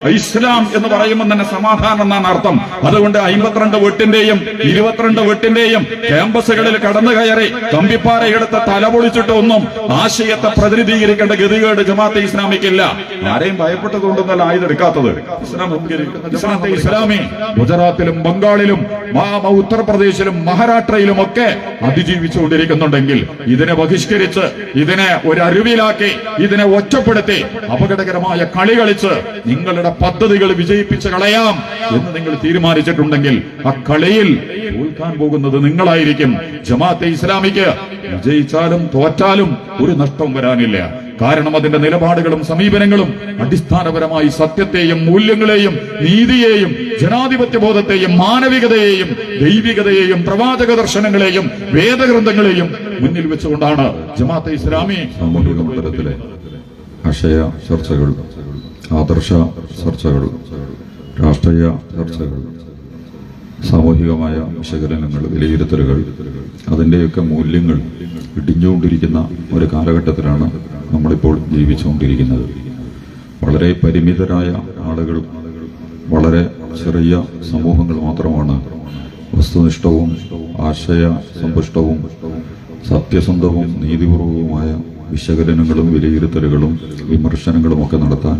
ഇസ്ലാം എന്ന് പറയുമ്പോൾ തന്നെ സമാധാനം എന്നാണ് അർത്ഥം. അതുകൊണ്ട് 52 വീട്ടിന്റെയും 22 വീട്ടിന്റെയും ക്യാമ്പസുകളിൽ കടന്നു കയറി കമ്പിപ്പാറയെടുത്ത് തലപൊളിച്ചിട്ട് ഒന്നും ആശയത്തെ പ്രതിനിധീകരിക്കേണ്ട ഗതികേട് ജമാഅത്തെ ഇസ്ലാമിക്കില്ല. ആരെയും ഭയപ്പെട്ടതുകൊണ്ടൊന്നല്ല ആയുധെടുക്കാത്തത്. ഇസ്ലാമത്തെ ഇസ്ലാമി ഗുജറാത്തിലും ബംഗാളിലും ഉത്തർപ്രദേശിലും മഹാരാഷ്ട്രയിലും ഒക്കെ അതിജീവിച്ചുകൊണ്ടിരിക്കുന്നുണ്ടെങ്കിൽ ഇതിനെ ബഹിഷ്കരിച്ച് ഇതിനെ ഒരു അരുവിലാക്കി ഇതിനെ ഒറ്റപ്പെടുത്തി അപകടകരമായ കളി കളിച്ച് നിങ്ങളുടെ പദ്ധതികൾ വിജയിപ്പിച്ച് കളയാം എന്ന് നിങ്ങൾ തീരുമാനിച്ചിട്ടുണ്ടെങ്കിൽ ആ കളിയിൽ തോൽക്കാൻ പോകുന്നത് നിങ്ങളായിരിക്കും. ജമാഅത്തെ ഇസ്ലാമിക്ക് വിജയിച്ചാലും തോറ്റാലും ഒരു നഷ്ടവും വരാനില്ല. കാരണം അതിന്റെ നിലപാടുകളും സമീപനങ്ങളും അടിസ്ഥാനപരമായി സത്യത്തെയും മൂല്യങ്ങളെയും നീതിയെയും ജനാധിപത്യ ബോധത്തെയും മാനവികതയെയും ദൈവികതയെയും പ്രവാചക ദർശനങ്ങളെയും വേദഗ്രന്ഥങ്ങളെയും മുന്നിൽ വെച്ചുകൊണ്ടാണ് ജമാഅത്തെ ഇസ്ലാമി സാമൂഹിക മണ്ഡലത്തിലെ ആശയ ചർച്ചകൾ, ആദർശ ചർച്ചകൾ, രാഷ്ട്രീയ ചർച്ചകൾ, സാമൂഹികമായ വിശകലനങ്ങൾ, വിലയിരുത്തലുകൾ, അതിൻ്റെയൊക്കെ മൂല്യങ്ങൾ ഇടിഞ്ഞുകൊണ്ടിരിക്കുന്ന ഒരു കാലഘട്ടത്തിലാണ് നമ്മളിപ്പോൾ ജീവിച്ചുകൊണ്ടിരിക്കുന്നത്. വളരെ പരിമിതരായ ആളുകൾ, വളരെ ചെറിയ സമൂഹങ്ങൾ മാത്രമാണ് വസ്തുനിഷ്ഠവും ആശയ സമ്പുഷ്ടവും സത്യസന്ധവും നീതിപൂർവവുമായ വിശകലനങ്ങളും വിലയിരുത്തലുകളും വിമർശനങ്ങളും ഒക്കെ നടത്താൻ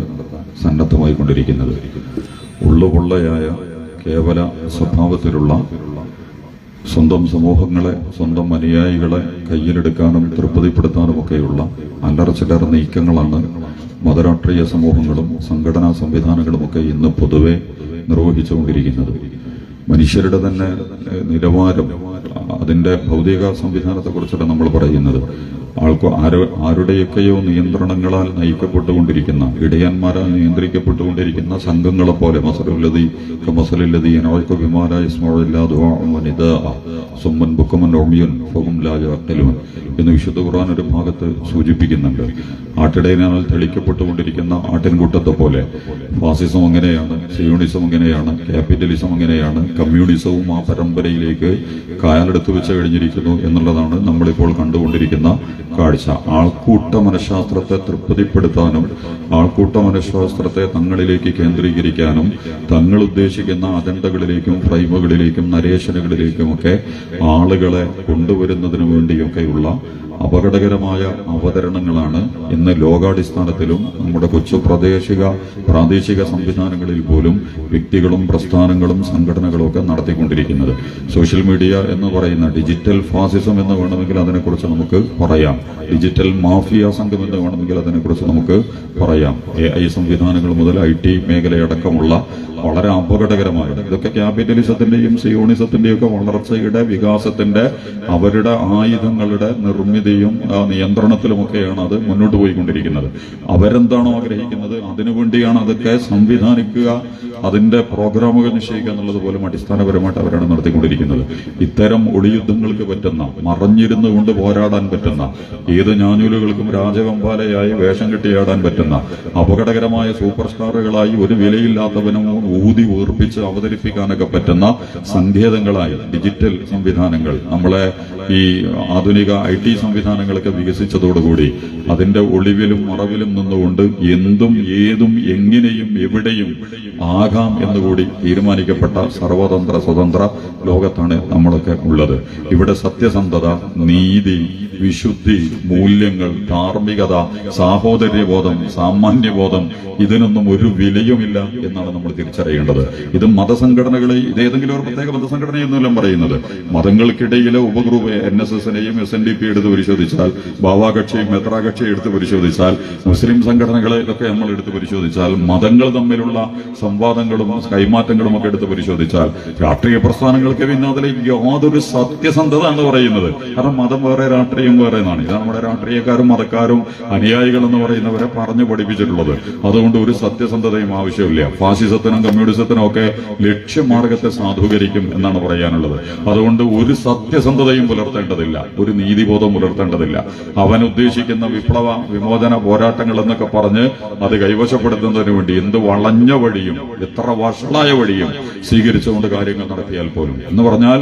സന്നദ്ധമായി കൊണ്ടിരിക്കുന്നത്. ഉള്ളുപൊള്ളയായ കേവല സ്വഭാവത്തിലുള്ള സ്വന്തം സമൂഹങ്ങളെ, സ്വന്തം അനുയായികളെ കയ്യിലെടുക്കാനും തൃപ്തിപ്പെടുത്താനുമൊക്കെയുള്ള അല്ലറച്ചില്ലറ നീക്കങ്ങളാണ് മതരാഷ്ട്രീയ സമൂഹങ്ങളും സംഘടനാ സംവിധാനങ്ങളുമൊക്കെ ഇന്ന് പൊതുവെ നിർവഹിച്ചുകൊണ്ടിരിക്കുന്നത്. മനുഷ്യരുടെ തന്നെ നിലവാരം, അതിന്റെ ഭൗതിക സംവിധാനത്തെക്കുറിച്ചാണ് നമ്മൾ പറയുന്നത്. ആരുടെയൊക്കെയോ നിയന്ത്രണങ്ങളാൽ നയിക്കപ്പെട്ടുകൊണ്ടിരിക്കുന്ന, ഇടയന്മാരാൽ നിയന്ത്രിക്കപ്പെട്ടുകൊണ്ടിരിക്കുന്ന സംഘങ്ങളെ പോലെ എന്ന് വിശുദ്ധ ഖുർആൻ ഒരു ഭാഗത്ത് സൂചിപ്പിക്കുന്നുണ്ട്. ആട്ടിടയനാൽ തെളിക്കപ്പെട്ടുകൊണ്ടിരിക്കുന്ന ആട്ടിൻകൂട്ടത്തെ പോലെ ഫാസിസം അങ്ങനെയാണ്, സിയോണിസം അങ്ങനെയാണ്, ക്യാപിറ്റലിസം അങ്ങനെയാണ്, കമ്മ്യൂണിസവും ആ പരമ്പരയിലേക്ക് കാലെടുത്ത് വെച്ച് കഴിഞ്ഞിരിക്കുന്നു എന്നുള്ളതാണ് നമ്മളിപ്പോൾ കണ്ടുകൊണ്ടിരിക്കുന്ന കാഴ്ച. ആൾക്കൂട്ട മനഃശാസ്ത്രത്തെ തൃപ്തിപ്പെടുത്താനും ആൾക്കൂട്ട മനഃശാസ്ത്രത്തെ തങ്ങളിലേക്ക് കേന്ദ്രീകരിക്കാനും തങ്ങൾ ഉദ്ദേശിക്കുന്ന അജണ്ടകളിലേക്കും ഫ്രെയിമുകളിലേക്കും നരേഷനുകളിലേക്കുമൊക്കെ ആളുകളെ കൊണ്ടുവരുന്നതിനു വേണ്ടിയൊക്കെയുള്ള അപകടകരമായ അവതരണങ്ങളാണ് ഇന്ന് ലോകാടിസ്ഥാനത്തിലും നമ്മുടെ കൊച്ചു പ്രാദേശിക സംവിധാനങ്ങളിൽ പോലും വ്യക്തികളും പ്രസ്ഥാനങ്ങളും സംഘടനകളും ഒക്കെ നടത്തിക്കൊണ്ടിരിക്കുന്നത്. സോഷ്യൽ മീഡിയ എന്ന് പറയുന്ന ഡിജിറ്റൽ ഫാസിസം എന്ന് വേണമെങ്കിൽ അതിനെക്കുറിച്ച് നമുക്ക് പറയാം. ഡിജിറ്റൽ മാഫിയ സംഘം എന്ന് വേണമെങ്കിൽ അതിനെക്കുറിച്ച് നമുക്ക് പറയാം. AI സംവിധാനങ്ങൾ മുതൽ IT മേഖലയടക്കമുള്ള വളരെ അപകടകരമായ, ഇതൊക്കെ ക്യാപിറ്റലിസത്തിന്റെയും സിയോണിസത്തിന്റെയും ഒക്കെ വളർച്ചയുടെ വികാസത്തിന്റെ അവരുടെ ആയുധങ്ങളുടെ നിർമ്മിതിയും നിയന്ത്രണത്തിലുമൊക്കെയാണ് അത് മുന്നോട്ട് പോയിക്കൊണ്ടിരിക്കുന്നത്. അവരെന്താണോ ആഗ്രഹിക്കുന്നത് അതിനുവേണ്ടിയാണ് അതൊക്കെ സംവിധാനിക്കുക, അതിന്റെ പ്രോഗ്രാമുകൾ നിശ്ചയിക്കുക എന്നുള്ളത് പോലും അടിസ്ഥാനപരമായിട്ട് അവരാണ് നടത്തിക്കൊണ്ടിരിക്കുന്നത്. ഇത്തരം ഒളിയുദ്ധങ്ങൾക്ക് പറ്റുന്ന, മറഞ്ഞിരുന്നുകൊണ്ട് പോരാടാൻ പറ്റുന്ന, ഏത് ഞാഞ്ഞൂലുകൾക്കും രാജവെമ്പാലയായി വേഷം കെട്ടിയാടാൻ പറ്റുന്ന അപകടകരമായ സൂപ്പർ സ്റ്റാറുകളായി ഒരു വിലയില്ലാത്തവനും ഊതി ഉറപ്പിച്ച് അവതരിപ്പിക്കാനൊക്കെ പറ്റുന്ന സങ്കേതങ്ങളായി ഡിജിറ്റൽ സംവിധാനങ്ങൾ, നമ്മളെ ഈ ആധുനിക IT സംവിധാനങ്ങളൊക്കെ വികസിച്ചതോടുകൂടി അതിന്റെ ഒളിവിലും മറവിലും നിന്നുകൊണ്ട് എന്തും ഏതും എങ്ങനെയും എവിടെയും ആകാം എന്നുകൂടി തീരുമാനിക്കപ്പെട്ട സർവതന്ത്ര സ്വതന്ത്ര ലോകത്താണ് നമ്മളൊക്കെ ഉള്ളത്. ഇവിടെ സത്യസന്ധത, നീതി, വിശുദ്ധി, മൂല്യങ്ങൾ, ധാർമ്മികത, സാഹോദര്യബോധം, സാമാന്യബോധം, ഇതിനൊന്നും ഒരു വിലയുമില്ല എന്നാണ് നമ്മൾ തിരിച്ചറിയേണ്ടത്. ഇത് മതസംഘടനകളെ, ഇതേതെങ്കിലും ഒരു പ്രത്യേക മതസംഘടനയൊന്നുമല്ല പറയുന്നത്. മതങ്ങൾക്കിടയിലെ ഉപഗ്രൂപ്പ് NSSനെയും SNDP എടുത്ത് പരിശോധിച്ചാൽ, ബാവാകക്ഷിയും മെത്രാകക്ഷിയും എടുത്ത് പരിശോധിച്ചാൽ, മുസ്ലിം സംഘടനകളെ ഇതൊക്കെ നമ്മൾ എടുത്ത് പരിശോധിച്ചാൽ, മതങ്ങൾ തമ്മിലുള്ള സംവാദങ്ങളും കൈമാറ്റങ്ങളും ഒക്കെ എടുത്ത് പരിശോധിച്ചാൽ, രാഷ്ട്രീയ പ്രസ്ഥാനങ്ങൾക്ക് പിന്നെ അതിലേക്ക് യാതൊരു സത്യസന്ധത എന്ന് പറയുന്നത്. കാരണം മതം വേറെ, രാഷ്ട്രീയം വേറെ എന്നാണ്. ഇതാണ് നമ്മുടെ രാഷ്ട്രീയക്കാരും മതക്കാരും അനുയായികൾ എന്ന് പറയുന്നവരെ പറഞ്ഞു പഠിപ്പിച്ചിട്ടുള്ളത്. അതുകൊണ്ട് ഒരു സത്യസന്ധതയും ആവശ്യമില്ല. ഫാസിസത്തിനും കമ്മ്യൂണിസത്തിനും ഒക്കെ ലക്ഷ്യമാർഗത്തെ സാധൂകരിക്കും എന്നാണ് പറയാനുള്ളത്. അതുകൊണ്ട് ഒരു സത്യസന്ധതയും പുലർത്തേണ്ടതില്ല, ഒരു നീതിബോധം പുലർത്തേണ്ടതില്ല. അവൻ ഉദ്ദേശിക്കുന്ന വിപ്ലവ വിമോചന പോരാട്ടങ്ങൾ എന്നൊക്കെ പറഞ്ഞ് അത് കൈവശപ്പെടുത്തുന്നതിന് വേണ്ടി എന്ത് വളഞ്ഞ വഴിയും എത്ര വഷളായ വഴിയും സ്വീകരിച്ചുകൊണ്ട് കാര്യങ്ങൾ നടത്തിയാൽ പോലും, എന്ന് പറഞ്ഞാൽ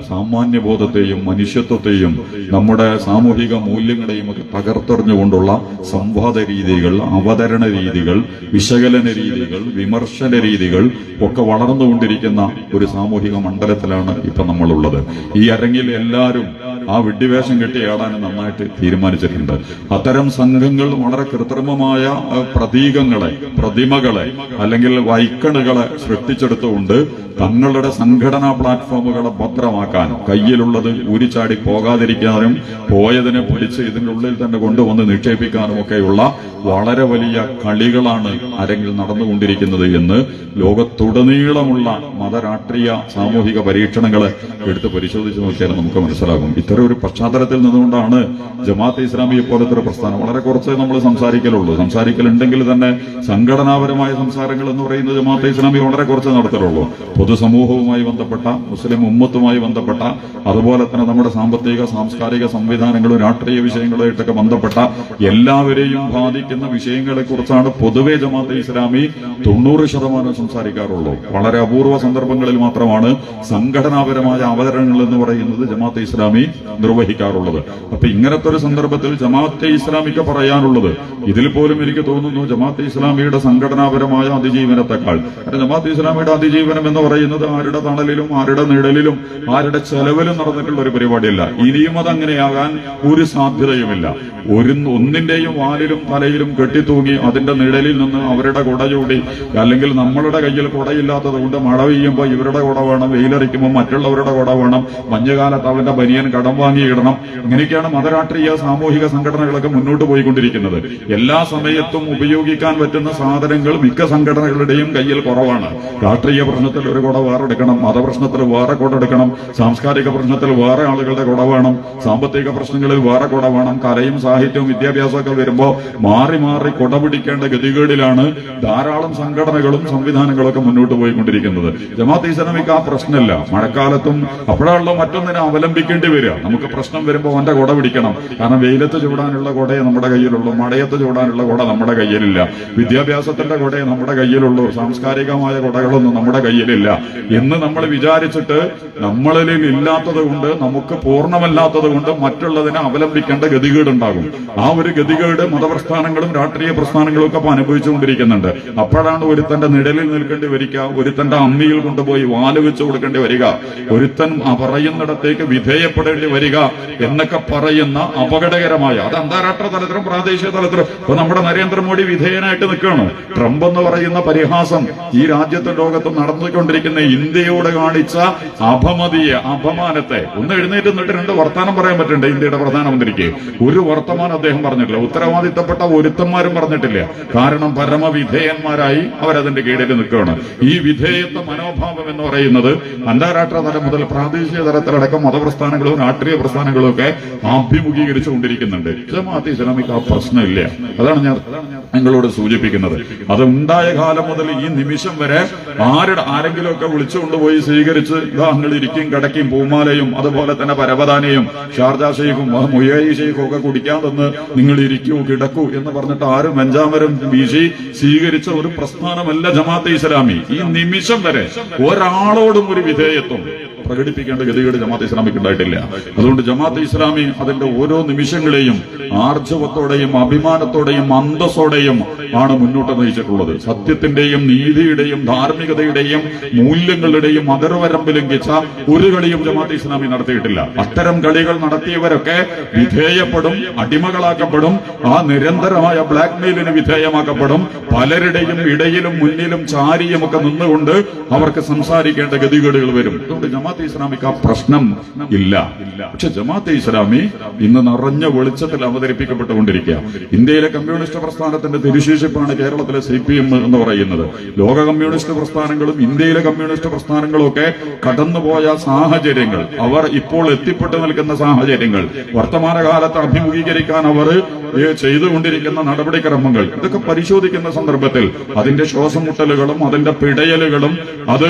സാമാന്യബോധത്തെയും മനുഷ്യത്വത്തെയും നമ്മുടെ സാമൂഹിക മൂല്യങ്ങളെയും ഒക്കെ തകർത്തെറിഞ്ഞുകൊണ്ടുള്ള സംവാദ രീതികൾ, അവതരണ രീതികൾ, വിശകലന രീതികൾ, വിമർശന രീതികൾ ഒക്കെ വളർന്നുകൊണ്ടിരിക്കുന്ന ഒരു സാമൂഹിക മണ്ഡലത്തിലാണ് ഇപ്പൊ നമ്മളുള്ളത്. ഈ അരങ്ങിൽ എല്ലാവരും ആ വിഡ്ഢിവേഷം കെട്ടിയാടാൻ നന്നായിട്ട് തീരുമാനിച്ചിട്ടുണ്ട്. അത്തരം സംഘങ്ങൾ വളരെ കൃത്രിമമായ പ്രതീകങ്ങളെ, പ്രതിമകളെ അല്ലെങ്കിൽ ഐക്കണുകളെ സൃഷ്ടിച്ചെടുത്തുകൊണ്ട് തങ്ങളുടെ സംഘടനാ പ്ലാറ്റ്ഫോമുകളെ ഭദ്രമാക്കാൻ, കയ്യിലുള്ളത് ഊരിച്ചാടി പോകാതിരിക്കാനും പോയതിനെ പിടിച്ച് ഇതിന്റെ ഉള്ളിൽ തന്നെ കൊണ്ടുവന്ന് നിക്ഷേപിക്കാനും ഒക്കെയുള്ള വളരെ വലിയ കളികളാണ് അരങ്ങിൽ നടന്നുകൊണ്ടിരിക്കുന്നത് എന്ന് ലോകത്തുടനീളമുള്ള മതരാഷ്ട്രീയ സാമൂഹിക പരീക്ഷണങ്ങളെ എടുത്ത് പരിശോധിച്ച് നോക്കിയാൽ നമുക്ക് മനസ്സിലാകും. ഇത്തരം ഒരു പശ്ചാത്തലത്തിൽ നിന്നുകൊണ്ടാണ് ജമാഅത്തെ ഇസ്ലാമിയെ പോലത്തെ ഒരു പ്രസ്ഥാനം, വളരെ കുറച്ച് നമ്മൾ സംസാരിക്കലുണ്ടെങ്കിൽ തന്നെ സംഘടനാപരമായ സംസാരങ്ങൾ എന്ന് പറയുന്നത് ജമാഅത്തെ ഇസ്ലാമി വളരെ കുറച്ച് നടത്തലുള്ളൂ. പൊതുസമൂഹവുമായി ബന്ധപ്പെട്ട, മുസ്ലിം ഉമ്മത്തുമായി ബന്ധപ്പെട്ട, അതുപോലെ തന്നെ നമ്മുടെ സാമ്പത്തിക സാംസ്കാരിക സംവിധാനങ്ങളും രാഷ്ട്രീയ വിഷയങ്ങളുമായിട്ടൊക്കെ ബന്ധപ്പെട്ട എല്ലാവരെയും ബാധിക്കുന്ന വിഷയങ്ങളെ കുറിച്ചാണ് പൊതുവെ ജമാഅത്തെ ഇസ്ലാമി 90% സംസാരിക്കാറുള്ളൂ. വളരെ അപൂർവ സന്ദർഭങ്ങളിൽ മാത്രമാണ് സംഘടനാപരമായ അവതരണങ്ങൾ എന്ന് പറയുന്നത് ജമാഅത്തെ ഇസ്ലാമി നിർവഹിക്കാറുള്ളത്. അപ്പൊ ഇങ്ങനത്തെ ഒരു സന്ദർഭത്തിൽ ജമാഅത്തെ ഇസ്ലാമിക്ക് പറയാനുള്ളത്, ഇതിൽ പോലും എനിക്ക് തോന്നുന്നു ജമാഅത്തെ ഇസ്ലാമിയുടെ സംഘടനാപരമായ അതിജീവനത്തെക്കാൾ, ജമാഅത്തെ ഇസ്ലാമിയുടെ അതിജീവനം എന്ന് പറയുന്നത് ആരുടെ തണലിലും ആരുടെ നിഴലിലും ആരുടെ ചെലവിലും നടന്നിട്ടുള്ള ഒരു പരിപാടിയല്ല. ഇനിയും അതങ്ങനെയാകാൻ ഒരു സാധ്യതയുമില്ല. ഒന്നിന്റെയും വാലിലും തലയിലും കെട്ടിത്തൂങ്ങി അതിന്റെ നിഴലിൽ നിന്ന് അവരുടെ കുട ചൂടി, അല്ലെങ്കിൽ നമ്മളുടെ കയ്യിൽ കുടയില്ലാത്തത് കൊണ്ട് മഴ പെയ്യുമ്പോൾ ഇവരുടെ കുട വേണം, വെയിലറിക്കുമ്പോൾ മറ്റുള്ളവരുടെ കുട വേണം, മഞ്ഞുകാലത്ത് അവന്റെ ബനിയൻ കടം വാങ്ങിയിടണം. ഇങ്ങനെയൊക്കെയാണ് മതരാഷ്ട്രീയ സാമൂഹിക സംഘടനകളൊക്കെ മുന്നോട്ട് പോയിക്കൊണ്ടിരിക്കുന്നത്. എല്ലാ സമയത്തും ഉപയോഗിക്കാൻ പറ്റുന്ന സാധനങ്ങൾ മിക്ക സംഘടനകളുടെയും കയ്യിൽ കുറവാണ്. രാഷ്ട്രീയ പ്രശ്നത്തിൽ ഒരു കുട വേറെ എടുക്കണം, മതപ്രശ്നത്തിൽ വേറെ കുട എടുക്കണം, സാംസ്കാരിക പ്രശ്നത്തിൽ വേറെ ആളുകളുടെ കുട വേണം, സാമ്പത്തിക പ്രശ്നങ്ങളിൽ വേറെ കുട വേണം. കലയും സാഹിത്യവും വിദ്യാഭ്യാസമൊക്കെ വരുമ്പോൾ മാറി മാറി കുട പിടിക്കേണ്ട ഗതികേടിലാണ് ധാരാളം സംഘടനകളും സംവിധാനങ്ങളും ഒക്കെ മുന്നോട്ട് പോയിക്കൊണ്ടിരിക്കുന്നത്. ജമാഅത്തെ ഇസ്ലാമിക്ക് ആ പ്രശ്നമില്ല. മഴക്കാലത്തും അപ്പോഴാണല്ലോ മറ്റൊന്നിനെ അവലംബിക്കേണ്ടി വരിക. നമുക്ക് പ്രശ്നം വരുമ്പോൾ അവന്റെ കുട പിടിക്കണം. കാരണം വെയിലത്ത് ചൂടാനുള്ള കുടയെ നമ്മുടെ കയ്യിലുള്ളൂ, മഴയത്ത് ചൂടാനുള്ള കുട നമ്മുടെ കയ്യിലില്ല, വിദ്യാഭ്യാസത്തിന്റെ കുടയെ നമ്മുടെ കയ്യിലുള്ളൂ, സാംസ്കാരികമായ കുടകളൊന്നും നമ്മുടെ കയ്യിലില്ല എന്ന് നമ്മൾ വിചാരിച്ചിട്ട് നമ്മളിൽ ഇല്ലാത്തത് കൊണ്ട്, നമുക്ക് പൂർണ്ണമല്ലാത്തത് കൊണ്ട് മറ്റുള്ളതിനെ അവലംബിക്കേണ്ട ഗതികേടുണ്ടാകും. ആ ഒരു ഗതികേട് മതപ്രസ്ഥാനങ്ങളും രാഷ്ട്രീയ പ്രസ്ഥാനങ്ങളും ഒക്കെ അനുഭവിച്ചുകൊണ്ടിരിക്കുന്നുണ്ട്. അപ്പോഴാണ് ഒരുത്തന്റെ നിഴലിൽ നിൽക്കേണ്ടി വരിക, ഒരുത്തന്റെ അമ്മിയിൽ കൊണ്ടുപോയി വാല് വെച്ച് കൊടുക്കേണ്ടി വരിക, ഒരുത്തൻ പറയുന്നിടത്തേക്ക് വിധേയപ്പെടേണ്ടി വരിക എന്നൊക്കെ പറയുന്ന അപകടകരമായ, അത് അന്താരാഷ്ട്ര തലത്തിലും പ്രാദേശിക തലത്തിലും ഇപ്പൊ നമ്മുടെ നരേന്ദ്രമോദി വിധേയനായിട്ട് നിൽക്കുകയാണ്. ട്രംപ് എന്ന് പറയുന്ന പരിഹാസം ഈ രാജ്യത്തും ലോകത്തും നടന്നുകൊണ്ടിരിക്കുന്ന ഇന്ത്യയോട് കാണിച്ച അപമാനത്തെ ഒന്ന് എഴുന്നേറ്റ് നിന്നിട്ട് രണ്ട് വർത്തമാനം പറയാൻ പറ്റണ്ടേ? ഇന്ത്യയുടെ പ്രധാനമന്ത്രിക്ക് ഒരു വർത്തമാനം അദ്ദേഹം പറഞ്ഞിട്ടില്ല. ഉത്തരവാദിത്തപ്പെട്ട ഒരുത്തന്മാരും പറഞ്ഞിട്ടില്ല. കാരണം പരമവിധേയന്മാരായി അവരതിന്റെ കീഴിൽ നിൽക്കുകയാണ്. ഈ വിധേയത്വ മനോഭാവം എന്ന് പറയുന്നത് അന്താരാഷ്ട്ര തലം മുതൽ പ്രാദേശിക തലത്തിലടക്കം മതപ്രസ്ഥാനങ്ങളും രാഷ്ട്രീയ പ്രസ്ഥാനങ്ങളും ഒക്കെ അഭിമുഖീകരിച്ചുകൊണ്ടിരിക്കുന്നുണ്ട്. ജമാഅത്തെ ഇസ്ലാമിക്ക് ആ പ്രശ്നമില്ല. അതാണ് ഞാൻ നിങ്ങളോട് സൂചിപ്പിക്കുന്നത്. അത് ഉണ്ടായ കാലം മുതൽ ഈ നിമിഷം വരെ ആരെങ്കിലും ഒക്കെ വിളിച്ചുകൊണ്ടുപോയി സ്വീകരിച്ച് നിങ്ങൾ ഇരിക്കും കിടക്കും പൂമാലയും അതുപോലെ തന്നെ പരവതാനയും ഷാർജ ഷെയ്ഖും മുയൈ ഷെയ്ഖും ഒക്കെ കുടിക്കാൻ തന്ന് നിങ്ങൾ ഇരിക്കൂ കിടക്കൂ എന്ന് പറഞ്ഞിട്ട് ആരും വെഞ്ചാമരം വീശി സ്വീകരിച്ച ഒരു പ്രസ്ഥാനമല്ല ജമാഅത്തെ ഇസ്ലാമി. ഈ നിമിഷം വരെ ഒരാളോടും ഒരു വിധേയത്വം പ്രകടിപ്പിക്കേണ്ട ഗതികേട് ജമാഅത്തെ ഇസ്ലാമിക്ക് ഉണ്ടായിട്ടില്ല. അതുകൊണ്ട് ജമാഅത്തെ ഇസ്ലാമി അതിന്റെ ഓരോ നിമിഷങ്ങളെയും ആർജവത്തോടെയും അഭിമാനത്തോടെയും അന്തസ്സോടെയും ആണ് മുന്നോട്ട് നയിച്ചിട്ടുള്ളത്. സത്യത്തിന്റെയും നീതിയുടെയും ധാർമ്മികതയുടെയും മൂല്യങ്ങളുടെയും അതിർവരമ്പ് ലംഘിച്ച ഒരു കളിയും ജമാഅത്തെ ഇസ്ലാമി നടത്തിയിട്ടില്ല. അത്തരം കളികൾ നടത്തിയവരൊക്കെ വിധേയപ്പെടും, അടിമകളാക്കപ്പെടും, ആ നിരന്തരമായ ബ്ലാക്ക് മെയിലിന് വിധേയമാക്കപ്പെടും. പലരുടെയും ഇടയിലും മുന്നിലും ചാരിയും ഒക്കെ നിന്നുകൊണ്ട് അവർക്ക് സംസാരിക്കേണ്ട ഗതികേടുകൾ വരും. അതുകൊണ്ട് ജമാഅത്തെ ഇസ്ലാമിക്ക് ആ പ്രശ്നം ഇല്ല. പക്ഷെ ജമാഅത്തെ ഇസ്ലാമി ഇന്ന് നിറഞ്ഞ വെളിച്ചത്തിൽ അവതരിപ്പിക്കപ്പെട്ടുകൊണ്ടിരിക്കുക. ഇന്ത്യയിലെ കമ്മ്യൂണിസ്റ്റ് പ്രസ്ഥാനത്തിന്റെ തിരുശേഷിപ്പാണ് കേരളത്തിലെ CPM എന്ന് പറയുന്നത്. ലോക കമ്മ്യൂണിസ്റ്റ് പ്രസ്ഥാനങ്ങളും ഇന്ത്യയിലെ കമ്മ്യൂണിസ്റ്റ് പ്രസ്ഥാനങ്ങളും ഒക്കെ കടന്നുപോയ സാഹചര്യങ്ങൾ, അവർ ഇപ്പോൾ എത്തിപ്പെട്ടു നിൽക്കുന്ന സാഹചര്യങ്ങൾ, വർത്തമാനകാലത്ത് അഭിമുഖീകരിക്കാൻ അവർ ചെയ്തുകൊണ്ടിരിക്കുന്ന നടപടിക്രമങ്ങൾ ഇതൊക്കെ പരിശോധിക്കുന്ന സന്ദർഭത്തിൽ അതിന്റെ ശ്വാസം മുട്ടലുകളും അതിന്റെ പിടയലുകളും അത്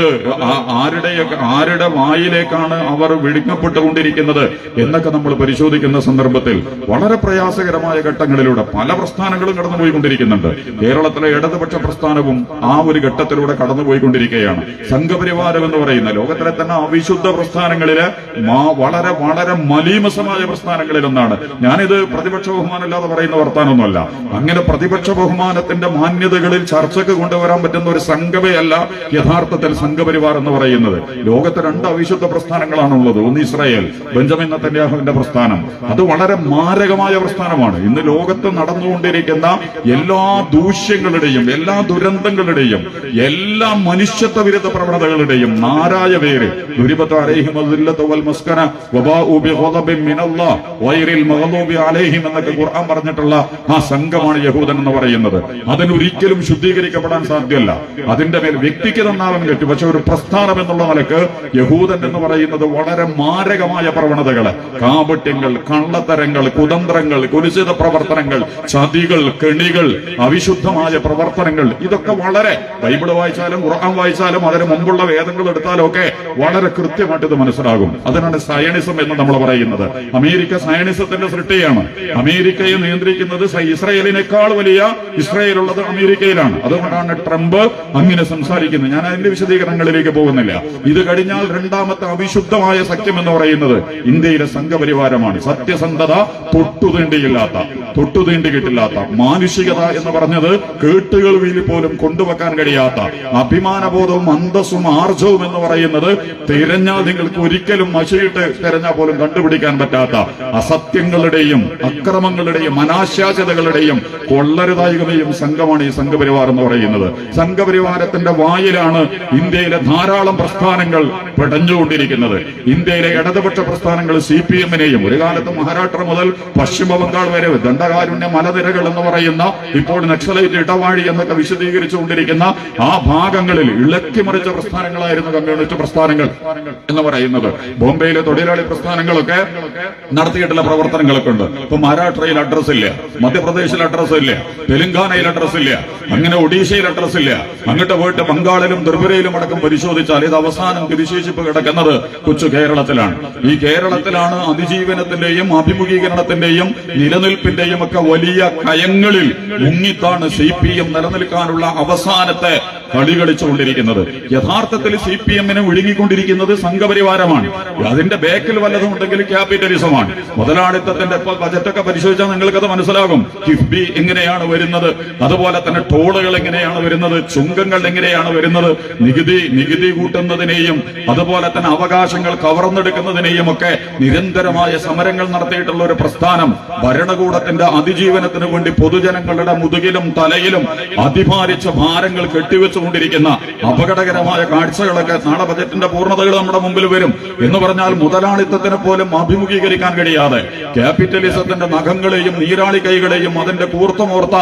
ആരുടെ വായിലേക്കാണ് അവർ വിഴുങ്ങപ്പെട്ടുകൊണ്ടിരിക്കുന്നത് എന്നൊക്കെ നമ്മൾ പരിശോധിക്കുന്ന സന്ദർഭത്തിൽ വളരെ പ്രയാസകരമായ ഘട്ടങ്ങളിലൂടെ പല പ്രസ്ഥാനങ്ങളും കടന്നുപോയിക്കൊണ്ടിരിക്കുന്നുണ്ട്. കേരളത്തിലെ ഇടതുപക്ഷ പ്രസ്ഥാനവും ആ ഒരു ഘട്ടത്തിലൂടെ കടന്നുപോയിക്കൊണ്ടിരിക്കുകയാണ്. സംഘപരിവാരം എന്ന് പറയുന്ന ലോകത്തിലെ തന്നെ അവിശുദ്ധ പ്രസ്ഥാനങ്ങളിലെ വളരെ വളരെ മലീമസമായ പ്രസ്ഥാനങ്ങളിലൊന്നാണ്. ഞാനിത് പ്രതിപക്ഷ ബഹുമാനമില്ലാതെ പറയുന്ന വർത്താനൊന്നുമല്ല. അങ്ങനെ പ്രതിപക്ഷ ബഹുമാനത്തിന്റെ മാന്യതകളിൽ ചർച്ചയ്ക്ക് കൊണ്ടുവരാൻ പറ്റുന്ന ഒരു സംഘമയല്ല യഥാർത്ഥത്തിൽ സംഘപരിവാർ എന്ന് പറയുന്നത്. ലോകത്തെ 2 അവിശുദ്ധ പ്രസ്ഥാനങ്ങളാണുള്ളത്. ഒന്ന് ഇസ്രായേൽ, ബെഞ്ചമിൻ നെതന്യാഹുവിന്റെ പ്രസ്ഥാനം. അത് വളരെ മാരകമായ പ്രസ്ഥാനമാണ്. ഇന്ന് ലോകത്ത് നടന്നുകൊണ്ടിരിക്കുന്ന എല്ലാ ദൂഷ്യങ്ങളുടെയും എല്ലാ ദുരന്തങ്ങളുടെയും എല്ലാ മനുഷ്യത്വ വിരുദ്ധ പ്രവണതകളുടെയും നാരായ പേര് എന്നൊക്കെ ഖുർആൻ പറഞ്ഞിട്ടുള്ള ആ സംഘമാണ് യഹൂദൻ എന്ന് പറയുന്നത്. അതിനൊരിക്കലും ശുദ്ധീകരിക്കപ്പെടാൻ സാധ്യമല്ല. അതിന്റെ മേൽ വ്യക്തിക്ക് തന്നാലും പറ്റും. പക്ഷെ ഒരു പ്രസ്ഥാനം എന്നുള്ള നിലക്ക് യഹൂദൻ എന്ന് പറയുന്നത് വളരെ മാരകമായ പ്രവണതകള്, കാപട്യങ്ങൾ, കള്ളത്തരങ്ങൾ, കുതന്ത്രങ്ങൾ, കുരിശിത പ്രവർത്തനങ്ങൾ, ചതികൾ, കെണികൾ, അവിശുദ്ധമായ പ്രവർത്തനങ്ങൾ, ഇതൊക്കെ വളരെ ബൈബിള് വായിച്ചാലും ഖുർആൻ വായിച്ചാലും അതിന് മുമ്പുള്ള വേദങ്ങൾ എടുത്താലും ഒക്കെ വളരെ കൃത്യമായിട്ട് ഇത് മനസ്സിലാകും. അതിനാണ് സയണിസം എന്ന് നമ്മൾ പറയുന്നത്. അമേരിക്ക സയണിസത്തിന്റെ സൃഷ്ടിയാണ്. അമേരിക്കയെ നിയന്ത്രിക്കുന്നത് ഇസ്രായേലിനേക്കാൾ വലിയ ഇസ്രായേലുള്ളത് അമേരിക്കയിലാണ്. അതുകൊണ്ടാണ് ട്രംപ് അങ്ങനെ സംസാരിക്കുന്നത്. ഞാൻ അതിന്റെ വിശദീകരണങ്ങളിലേക്ക് പോകുന്നില്ല. ഇത് കഴിഞ്ഞാൽ രണ്ടാമത്തെ അവിശുദ്ധമായ സഖ്യം എന്ന് പറയുന്നത് ഇന്ത്യയിലെ സംഘപരിവാരമാണ്. സത്യസന്ധത തൊട്ടുതീണ്ടി കിട്ടില്ലാത്ത മാനുഷികത എന്ന് പറഞ്ഞത് കേട്ടുകേൾവിയിൽ പോലും കൊണ്ടുവെക്കാൻ കഴിയാത്ത അഭിമാനബോധവും അന്തസ്സും ആർജവും എന്ന് പറയുന്നത് തിരഞ്ഞാൽ നിങ്ങൾക്ക് ഒരിക്കലും മഷിയിട്ട് തിരഞ്ഞാൽ പോലും കണ്ടുപിടിക്കാൻ പറ്റാത്ത അസത്യങ്ങളുടെയും അക്രമങ്ങളുടെയും അനാശാസ്യതകളുടെയും കൊള്ളരുതായികതയും സംഘമാണ് ഈ സംഘപരിവാർ എന്ന് പറയുന്നത്. സംഘപരിവാരത്തിന്റെ വായിലാണ് ഇന്ത്യയിലെ ധാരാളം പ്രസ്ഥാനങ്ങൾ പെടഞ്ഞുകൊണ്ടിരിക്കുന്നത്. ഇന്ത്യയിലെ ഇടതുപക്ഷ പ്രസ്ഥാനങ്ങൾ CPM-നെയും ഒരു കാലത്ത് മഹാരാഷ്ട്ര മുതൽ പശ്ചിമ ബംഗാൾ വരെ ദണ്ഡകാരുണ്യ മലനിരകൾ എന്ന് പറയുന്ന ഇപ്പോൾ നക്സലൈറ്റ് ഇടവാഴി എന്നൊക്കെ വിശദീകരിച്ചുകൊണ്ടിരിക്കുന്ന ആ ഭാഗങ്ങളിൽ ഇളക്കിമറിച്ച പ്രസ്ഥാനങ്ങളായിരുന്നു കമ്മ്യൂണിസ്റ്റ് പ്രസ്ഥാനങ്ങൾ എന്ന് പറയുന്നത്. ബോംബെയിലെ തൊഴിലാളി പ്രസ്ഥാനങ്ങളൊക്കെ നടത്തിയിട്ടുള്ള പ്രവർത്തനങ്ങളൊക്കെ ഉണ്ട്. ഇപ്പൊ മഹാരാഷ്ട്രയിൽ അഡ്രസ് ഇല്ല, മധ്യപ്രദേശിൽ അഡ്രസ് ഇല്ല, തെലങ്കാനയിൽ അഡ്രസ് ഇല്ല, അങ്ങനെ ഒഡീഷയിൽ അഡ്രസ് ഇല്ല. അങ്ങോട്ട് പോയിട്ട് ബംഗാളിലും ത്രിപുരയിലും അടക്കം പരിശോധിച്ചാൽ ഇത് അവസാനം തിരിശേഷിപ്പ് കിടക്കുന്നത് കൊച്ചു കേരളത്തിലാണ്. ഈ കേരളത്തിലാണ് അതിജീവനത്തിന്റെയും അഭിമുഖീകരണത്തിന്റെയും നിലനിൽപ്പിന്റെയും ഒക്കെ വലിയ കയങ്ങളിൽ മുങ്ങിത്താണ് CPM നിലനിൽക്കാനുള്ള അവസാനത്തെ കളി കളിച്ചുകൊണ്ടിരിക്കുന്നത്. യഥാർത്ഥത്തിൽ CPM-നെ വിഴുങ്ങിക്കൊണ്ടിരിക്കുന്നത് സംഘപരിവാരമാണ്. അതിന്റെ ബേക്കിൽ വല്ലതും ഉണ്ടെങ്കിൽ ക്യാപിറ്റലിസമാണ്. മുതലാളിത്തത്തിന്റെ ബജറ്റൊക്കെ പരിശോധിച്ചാൽ നിങ്ങൾക്കത് മനസ്സിലാകും. കിഫ്ബി എങ്ങനെയാണ് വരുന്നത്, അതുപോലെ തന്നെ ടോളുകൾ എങ്ങനെയാണ് വരുന്നത്, ചുങ്കങ്ങൾ എങ്ങനെയാണ് വരുന്നത്, നികുതി കൂട്ടുന്നതിനെയും അതുപോലെ തന്നെ അവകാശങ്ങൾ കവർന്നെടുക്കുന്നതിനെയും ഒക്കെ നിരന്തരമായ സമരങ്ങൾ നടത്തിയിട്ടുള്ള ഒരു പ്രസ്ഥാനം ഭരണകൂടത്തിന്റെ അതിജീവനത്തിന് വേണ്ടി പൊതുജനങ്ങളുടെ മുതുകിലും തലയിലും അതിഭാരിച്ച ഭാരങ്ങൾ കെട്ടിവെച്ചുകൊണ്ടിരിക്കുന്ന അപകടകരമായ കാഴ്ചകളൊക്കെ നാളെ ബജറ്റിന്റെ പൂർണ്ണതകൾ നമ്മുടെ മുമ്പിൽ വരും. എന്ന് പറഞ്ഞാൽ മുതലാളിത്തത്തിന് പോലും അഭിമുഖീകരിക്കാൻ കഴിയാതെ ക്യാപിറ്റലിസത്തിന്റെ നഖങ്ങളെയും നീരാളി കൈകളെയും അതിന്റെ കൂർത്തുമോർത്ത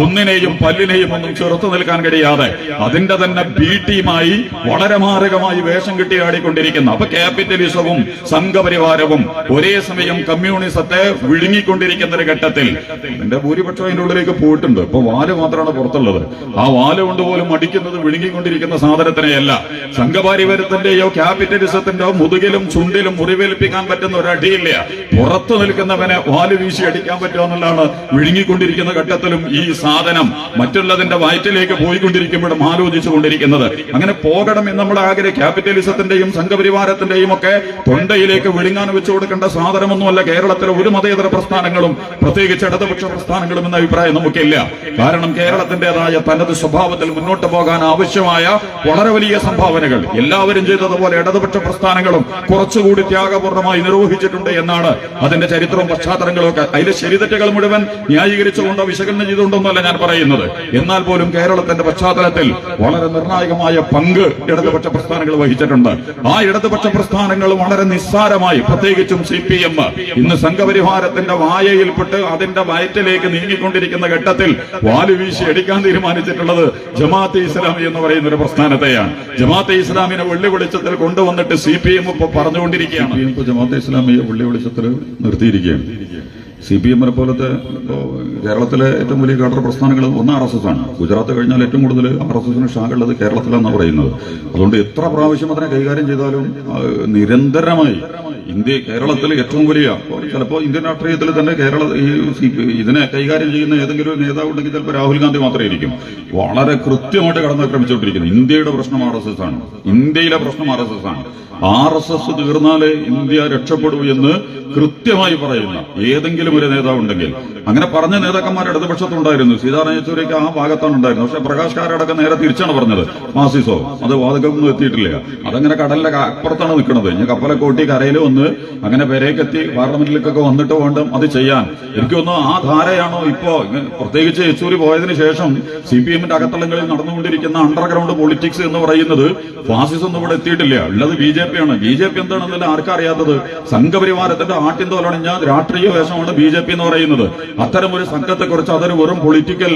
ഒന്നിനെയും പല്ലിനെയും ഒന്നും ചെറുത്തു നിൽക്കാൻ കഴിയാതെ അതിന്റെ തന്നെ ബി ടീമായി വളരെ മാരകമായി വേഷം കെട്ടിയാടിക്കൊണ്ടിരിക്കുന്ന അപ്പൊ ക്യാപിറ്റലിസവും സംഘപരിവാരവും ഒരേ സമയം കമ്മ്യൂണിസത്തെ വിഴുങ്ങിക്കൊണ്ടിരിക്കുന്ന ഒരു ഘട്ടത്തിൽ ഇതിന്റെ ഭൂരിപക്ഷം അതിന്റെ ഉള്ളിലേക്ക് പോയിട്ടുണ്ട്. ഇപ്പൊ വാല് മാത്രമാണ് പുറത്തുള്ളത്. ആ വാല് കൊണ്ടുപോലും അടിക്കുന്നത് വിഴുങ്ങിക്കൊണ്ടിരിക്കുന്ന സാധനത്തിനെയല്ല. സംഘപരിവാരത്തിന്റെയോ ക്യാപിറ്റലിസത്തിന്റെയോ മുതുകിലും ചുണ്ടിലും മുറിവേൽപ്പിക്കാൻ പറ്റുന്ന ഒരടിയില്ല. പുറത്തു നിൽക്കുന്നവനെ വാല് വീശി അടിക്കാൻ പറ്റുമെന്നുള്ളതാണ് വിഴുങ്ങിക്കൊണ്ടിരിക്കുന്ന ഘട്ടത്തിലും ഈ സാധനം മറ്റുള്ളതിന്റെ വയറ്റിലേക്ക് പോയിക്കൊണ്ടിരിക്കുമ്പോഴും ആലോചിച്ചുകൊണ്ടിരിക്കുന്നത്. അങ്ങനെ പോകണം എന്ന് നമ്മുടെ ആഗ്രഹം. ക്യാപിറ്റലിസത്തിന്റെയും സംഘപരിവാരത്തിന്റെയും ഒക്കെ തൊണ്ടയിലേക്ക് വിഴുങ്ങാൻ വെച്ചു കൊടുക്കേണ്ട സാധനമൊന്നുമല്ല കേരളത്തിലെ ഒരു മതേതര പ്രസ്ഥാനങ്ങളും പ്രത്യേകിച്ച് ഇടതുപക്ഷ പ്രസ്ഥാനങ്ങളും എന്ന അഭിപ്രായം നമുക്കില്ല. കാരണം കേരളത്തിന്റേതായ തനത് സ്വഭാവത്തിൽ മുന്നോട്ട് പോകാൻ ആവശ്യമായ വളരെ വലിയ സംഭാവനകൾ എല്ലാവരും ചെയ്തതുപോലെ ഇടതുപക്ഷ പ്രസ്ഥാനങ്ങളും കുറച്ചുകൂടി ത്യാഗപൂർണ്ണമായി നിർവഹിച്ചിട്ടുണ്ട് എന്നാണ് അതിന്റെ ചരിത്രവും പശ്ചാത്തലങ്ങളും ഒക്കെ. അതിലെ ശരിതെറ്റുകൾ മുഴുവൻ ന്യായീകരിച്ചുകൊണ്ടോ വിശകലനം ചെയ്തുകൊണ്ടൊന്നുമല്ല ഞാൻ പറയുന്നത്. എന്നാൽ പോലും കേരളത്തിന്റെ പശ്ചാത്തലത്തിൽ വളരെ നിർണായകമായ പങ്ക് ഇടതുപക്ഷ പ്രസ്ഥാനങ്ങൾ വഹിച്ചിട്ടുണ്ട്. ആ ഇടതുപക്ഷ പ്രസ്ഥാനങ്ങൾ വളരെ നിസ്സാരമായി പ്രത്യേകിച്ചും CPM ഇന്ന് സംഘപരിവാരത്തിന്റെ വായയിൽപ്പെട്ട് അതിന്റെ വയറ്റിലേക്ക് നീങ്ങിക്കൊണ്ടിരിക്കുന്ന ഘട്ടത്തിൽ വാലുവീശി അടിക്കാൻ തീരുമാനിച്ചിട്ടുള്ളത് ജമാഅത്തെ ഇസ്ലാമി എന്ന് പറയുന്ന ഒരു പ്രസ്ഥാനത്തെയാണ്. ജമാഅത്തെ ഇസ്ലാമിനെ വെള്ളി വെളിച്ചത്തിൽ കൊണ്ടുവന്നിട്ട് CPM ഇപ്പൊ പറഞ്ഞുകൊണ്ടിരിക്കുകയാണ്. ജമാഅത്തെ ഇസ്ലാമിയെ വെള്ളി വെളിച്ചത്തിൽ നിർത്തിയിരിക്കുകയാണ്. CPM-നെ പോലത്തെ കേരളത്തിലെ ഏറ്റവും വലിയ കേഡർ പ്രസ്ഥാനങ്ങൾ ഒന്ന് RSS ആണ്. ഗുജറാത്ത് കഴിഞ്ഞാൽ ഏറ്റവും കൂടുതൽ RSS-ന് ശാഖയുള്ളത് കേരളത്തിലാണെന്നാണ് പറയുന്നത്. അതുകൊണ്ട് എത്ര പ്രാവശ്യം അതിനെ കൈകാര്യം ചെയ്താലും നിരന്തരമായി കേരളത്തിൽ ഏറ്റവും വലിയ, ചിലപ്പോൾ ഇന്ത്യൻ രാഷ്ട്രീയത്തിൽ തന്നെ ഇതിനെ കൈകാര്യം ചെയ്യുന്ന ഏതെങ്കിലും ഒരു നേതാവ് ഉണ്ടെങ്കിൽ ചിലപ്പോൾ രാഹുൽ ഗാന്ധി മാത്രമേ ഇരിക്കും. വളരെ കൃത്യമായിട്ട് കടന്നാക്രമിച്ചുകൊണ്ടിരിക്കുന്നത് ഇന്ത്യയുടെ പ്രശ്നം RSS ആണ്. ഇന്ത്യയിലെ പ്രശ്നം RSS ആണ്. RSS തീർന്നാലേ ഇന്ത്യ രക്ഷപ്പെടൂ എന്ന് കൃത്യമായി പറയുന്ന ഏതെങ്കിലും ഒരു നേതാവ് ഉണ്ടെങ്കിൽ, അങ്ങനെ പറഞ്ഞ നേതാക്കന്മാർ ഇടതുപക്ഷത്തുണ്ടായിരുന്നു. സീതാറാം യെച്ചൂരിക്ക് ആ ഭാഗത്താണ് ഉണ്ടായിരുന്നത്. പക്ഷെ പ്രകാശ് കാരാടൊക്കെ നേരെ തിരിച്ചാണ് പറഞ്ഞത്. മാസിസോ അത് വാതകമൊന്നും എത്തിയിട്ടില്ല, അതങ്ങനെ കടലിലെ അപ്പുറത്താണ് നിൽക്കുന്നത്. ഇനി കപ്പലൊക്കെ ഓട്ടി കരയിൽ വന്ന് അങ്ങനെ പെരേക്കെത്തി പാർലമെന്റിലേക്കൊക്കെ വന്നിട്ട് വേണ്ടും അത് ചെയ്യാൻ. എനിക്ക് തോന്നുന്നു ആ ധാരയാണോ ഇപ്പോ, പ്രത്യേകിച്ച് യെച്ചൂരി പോയതിനു ശേഷം CPM-ന്റെ അകത്തളങ്ങളിൽ നടന്നുകൊണ്ടിരിക്കുന്ന അണ്ടർഗ്രൗണ്ട് പൊളിറ്റിക്സ് എന്ന് പറയുന്നത്. ഫാസിസം ഒന്നും ഇവിടെ എത്തിയിട്ടില്ല, ഉള്ളത് BJP ആണ്. BJP എന്താണെന്നല്ല ആർക്കറിയാത്തത്? സംഘപരിവാരത്തിന്റെ ആട്ടിൻതോലണിഞ്ഞ രാഷ്ട്രീയ വേഷമാണ് BJP എന്ന് പറയുന്നത്. അത്തരം ഒരു സംഘത്തെക്കുറിച്ച് അതൊരു വെറും പൊളിറ്റിക്കൽ,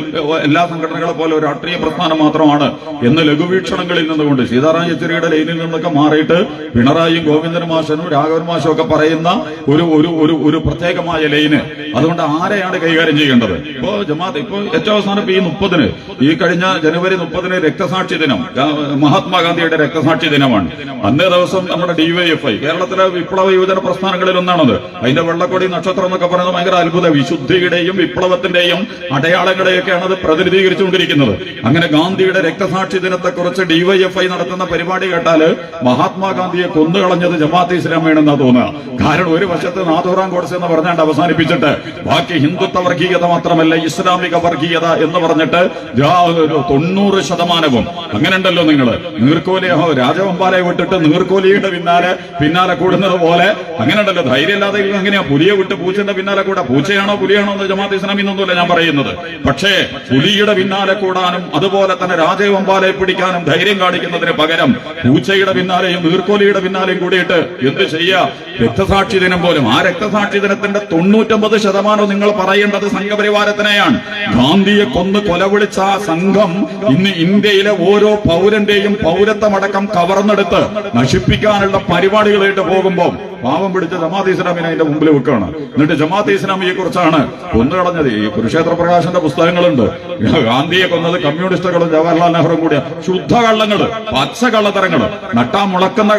എല്ലാ സംഘടനകളെ പോലെ ഒരു രാഷ്ട്രീയ പ്രസ്ഥാനം മാത്രമാണ് എന്ന് ലഘുവീക്ഷണങ്ങളിൽ നിന്നുകൊണ്ട് സീതാറാം യെച്ചൂരിയുടെ ലൈനിൽ നിന്നൊക്കെ മാറിയിട്ട് പിണറായിയും ഗോവിന്ദൻ മാഷനും രാഘവൻ മാഷും ഒക്കെ പറയുന്ന ഒരു പ്രത്യേകമായ ലൈന്. അതുകൊണ്ട് ആരെയാണ് കൈകാര്യം ചെയ്യേണ്ടത്? ഇപ്പോ ജമാഅത്ത് ഏറ്റവും അവസാനം ഈ കഴിഞ്ഞ ജനുവരി 30 രക്തസാക്ഷി ദിനം, മഹാത്മാഗാന്ധിയുടെ രക്തസാക്ഷി ദിനമാണ്. അന്നേ ദിവസം നമ്മുടെ DYFI കേരളത്തിലെ വിപ്ലവ യുവജന പ്രസ്ഥാനങ്ങളിൽ ഒന്നാണത്. അതിന്റെ വെള്ളക്കൊടി നക്ഷത്രം എന്നൊക്കെ പറയുന്നത് ഭയങ്കര അത്ഭുത വിശുദ്ധിയുടെയും വിപ്ലവത്തിന്റെയും അടയാളങ്ങളെയൊക്കെയാണ് അത് പ്രതിനിധീകരിച്ചുകൊണ്ടിരിക്കുന്നത്. അങ്ങനെ ഗാന്ധിയുടെ രക്തസാക്ഷി ദിനത്തെക്കുറിച്ച് DYFI നടത്തുന്ന പരിപാടി കേട്ടാല് മഹാത്മാഗാന്ധിയെ കൊന്നുകളഞ്ഞത് ജമാഅത്തെ ഇസ്ലാമിയാണെന്നാ തോന്നുക. കാരണം ഒരു വശത്ത് നാഥുറാം ഗോഡ്സെ എന്ന് പറഞ്ഞാണ്ട് അവസാനിപ്പിച്ചിട്ട് ബാക്കി ഹിന്ദുത്വ വർഗീയത മാത്രമല്ല ഇസ്ലാമിക വർഗീയത എന്ന് പറഞ്ഞിട്ട് 90% അങ്ങനെ ഉണ്ടല്ലോ. നിങ്ങൾ നീർക്കോലി രാജവമ്പാലയെ വിട്ടിട്ട് നീർക്കോലിയുടെ പിന്നാലെ കൂടുന്നത് പോലെ അങ്ങനെ ഉണ്ടല്ലോ. ധൈര്യമില്ലാതെ എങ്ങനെയാ പുലിയെ വിട്ട് പൂച്ചന്റെ പിന്നാലെ കൂടാ? പൂച്ചയാണോ പുലിയാണോ എന്ന് ജമാഅത്തെ ഇസ്ലാമി എന്നൊന്നുമില്ല ഞാൻ പറയുന്നത്. പക്ഷേ പുലിയുടെ പിന്നാലെ കൂടാനും അതുപോലെ തന്നെ രാജവമ്പാലയെ പിടിക്കാനും ധൈര്യം കാണിക്കുന്നതിന് പകരം പൂച്ചയുടെ പിന്നാലെയും നീർക്കോലിയുടെ പിന്നാലെയും കൂടിയിട്ട് എന്ത് ചെയ്യാ? രക്തസാക്ഷി ദിനം പോലും, ആ രക്തസാക്ഷി ദിനത്തിന്റെ 99% നിങ്ങൾ പറയേണ്ടത് സംഘപരിവാരത്തിനെയാണ്. ഗാന്ധിയെ കൊന്ന് കൊലവിളിച്ച ആ സംഘം ഇന്ന് ഇന്ത്യയിലെ ഓരോ പൗരന്റെയും പൗരത്വമടക്കം കവർന്നെടുത്ത് നശിപ്പിക്കാനുള്ള പരിപാടികളായിട്ട് പോകുമ്പോൾ പാവം പിടിച്ച ജമാഅത്തെ ഇസ്ലാമിനെ അതിന്റെ മുമ്പിൽ വെക്കുകയാണ്. എന്നിട്ട് ജമാഅത്തെ ഇസ്ലാമിയെ കുറിച്ചാണ് കൊന്നുകളഞ്ഞത്. ഈ കുരുക്ഷേത്ര പ്രകാശന്റെ പുസ്തകങ്ങളുണ്ട്. ഗാന്ധിയെ കൊന്നത് കമ്മ്യൂണിസ്റ്റുകളും ജവഹർലാൽ നെഹ്റുവും കൂടിയ ശുദ്ധ കള്ളങ്ങള്, പച്ച കള്ളത്തരങ്ങള്, നട്ടാ മുളക്കുന്ന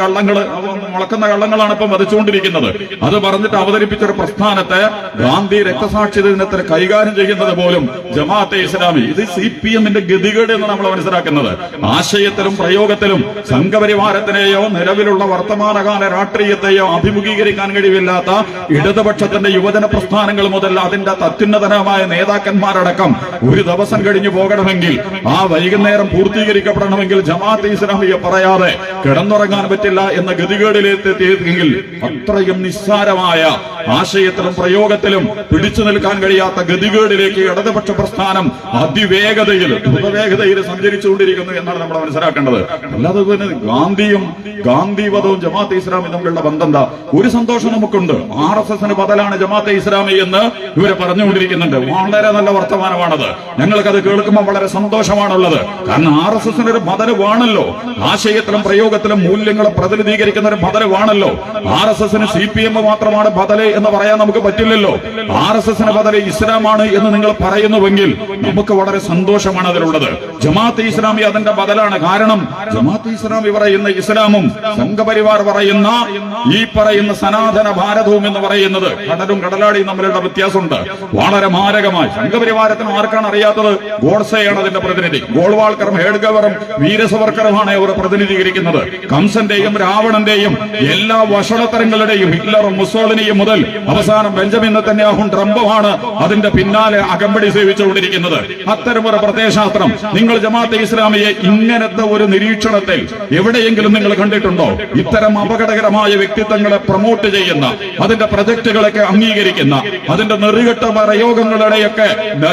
കള്ളങ്ങളാണ് ഇപ്പം വധിച്ചുകൊണ്ടിരിക്കുന്നത്. അത് പറഞ്ഞിട്ട് അവതരിപ്പിച്ചൊരു പ്രസ്ഥാനത്തെ ഗാന്ധി രക്തസാക്ഷി ദിനത്തിന് കൈകാര്യം ചെയ്യുന്നത് പോലും ജമാഅത്തെ ഇസ്ലാമി. ഇത് CPM-ന്റെ ഗതികേട് എന്ന് നമ്മൾ മനസ്സിലാക്കുന്നത്. ആശയത്തിലും പ്രയോഗത്തിലും സംഘപരിവാരത്തിനെയോ നിലവിലുള്ള വർത്തമാനകാല രാഷ്ട്രീയത്തെയോ അഭിമുഖീകരിക്കാൻ കഴിവില്ലാത്ത ഇടതുപക്ഷത്തിന്റെ യുവജന പ്രസ്ഥാനങ്ങൾ മുതൽ അതിന്റെ അത്യുന്നതമായ നേതാക്കന്മാരടക്കം ഒരു ദിവസം കഴിഞ്ഞു പോകണമെങ്കിൽ, ആ വൈകുന്നേരം പൂർത്തീകരിക്കപ്പെടണമെങ്കിൽ ജമാഅത്തെ ഇസ്ലാമിയെ പറയാതെ കിടന്നുറങ്ങാൻ പറ്റില്ല എന്ന ഗതികേടിലെത്തിയെങ്കിൽ അത്രയും നിസ്സാരമായ ആശയത്തിലും പ്രയോഗത്തിലും പിടിച്ചു നിൽക്കാൻ കഴിയാത്ത ഗതികേടിലേക്ക് ഇടതുപക്ഷ പ്രസ്ഥാനം ദ്രുതവേഗതയിൽ സഞ്ചരിച്ചുകൊണ്ടിരിക്കുന്നു എന്നാണ് നമ്മൾ മനസ്സിലാക്കേണ്ടത്. അല്ലാതെ ഗാന്ധിവധവും ജമാഅത്തെ ഇസ്ലാമി തമ്മിലുള്ള ബന്ധം എന്താ? ഒരു സന്തോഷം നമുക്കുണ്ട്. RSS-ന് ബദലാണ് ജമാഅത്തെ ഇസ്ലാമി എന്ന് ഇവര് പറഞ്ഞുകൊണ്ടിരിക്കുന്നുണ്ട്. വളരെ നല്ല വർത്തമാനമാണത്. ഞങ്ങൾക്കത് കേൾക്കുമ്പോൾ വളരെ സന്തോഷമാണുള്ളത്. കാരണം RSS-ന് ഒരു ബദലുവാണല്ലോ. ആശയത്തിലും പ്രയോഗത്തിലും മൂല്യങ്ങളെ പ്രതിനിധീകരിക്കുന്ന ഒരു ബദലുവാണല്ലോ. RSS-ന് CPM മാത്രമാണ് ബദല് എന്ന് പറയാൻ നമുക്ക് പറ്റില്ലല്ലോ. RSS-ന് ബദല് ഇസ്ലാമാണ് എന്ന് നിങ്ങൾ പറയുന്നുവെങ്കിൽ നമുക്ക് വളരെ സന്തോഷമാണ് അതിലുള്ളത്. ജമാഅത്തെ ഇസ്ലാമി അതിന്റെ ബദലാണ്. കാരണം ജമാഅത്തെ ഇസ്ലാമി പറയുന്ന ഇസ്ലാമും സംഘപരിവാർ പറയുന്ന ഈ പറയുന്ന സനാതന ഭാരതവും എന്ന് പറയുന്നത് കടലും കടലാടിയും തമ്മിലുള്ള വ്യത്യാസമുണ്ട്. വളരെ മാരകമായി. സംഘപരിവാരത്തിന് ആർക്കാണ് അറിയാത്തത്? ഗോഡ്സെയാണ് അതിന്റെ പ്രതിനിധി. ഗോൾവാൾക്കറും ഹേഡ്ഗവറും വീരസവർക്കറുമാണ് അവർ പ്രതിനിധീകരിക്കുന്നത്. കംസന്റെയും രാവണന്റെയും എല്ലാ വഷളത്തരങ്ങളുടെയും ഹിറ്റ്ലറും മുസോളിനിയും മുതൽ അവസാനം ബെഞ്ചമിൻ നെതന്യാഹുവും ട്രംപുമാണ് അതിന്റെ പിന്നാലെ അകമ്പടി സേവിച്ചുകൊണ്ടിരിക്കുന്നത്. അത്തരമൊരു പ്രത്യയശാസ്ത്രം നിങ്ങൾ ജമാഅത്തെ ഇസ്ലാമിയെ ഇങ്ങനത്തെ ഒരു നിരീക്ഷണത്തിൽ എവിടെയെങ്കിലും നിങ്ങൾ കണ്ടിട്ടുണ്ടോ? ഇത്തരം അപകടകരമായ വ്യക്തിത്വങ്ങളെ പ്രൊമോട്ട് ചെയ്യുന്ന, അതിന്റെ പ്രൊജക്ടുകളൊക്കെ അംഗീകരിക്കുന്ന, അതിന്റെ നെറുകെട്ട പ്രയോഗങ്ങളുടെയൊക്കെ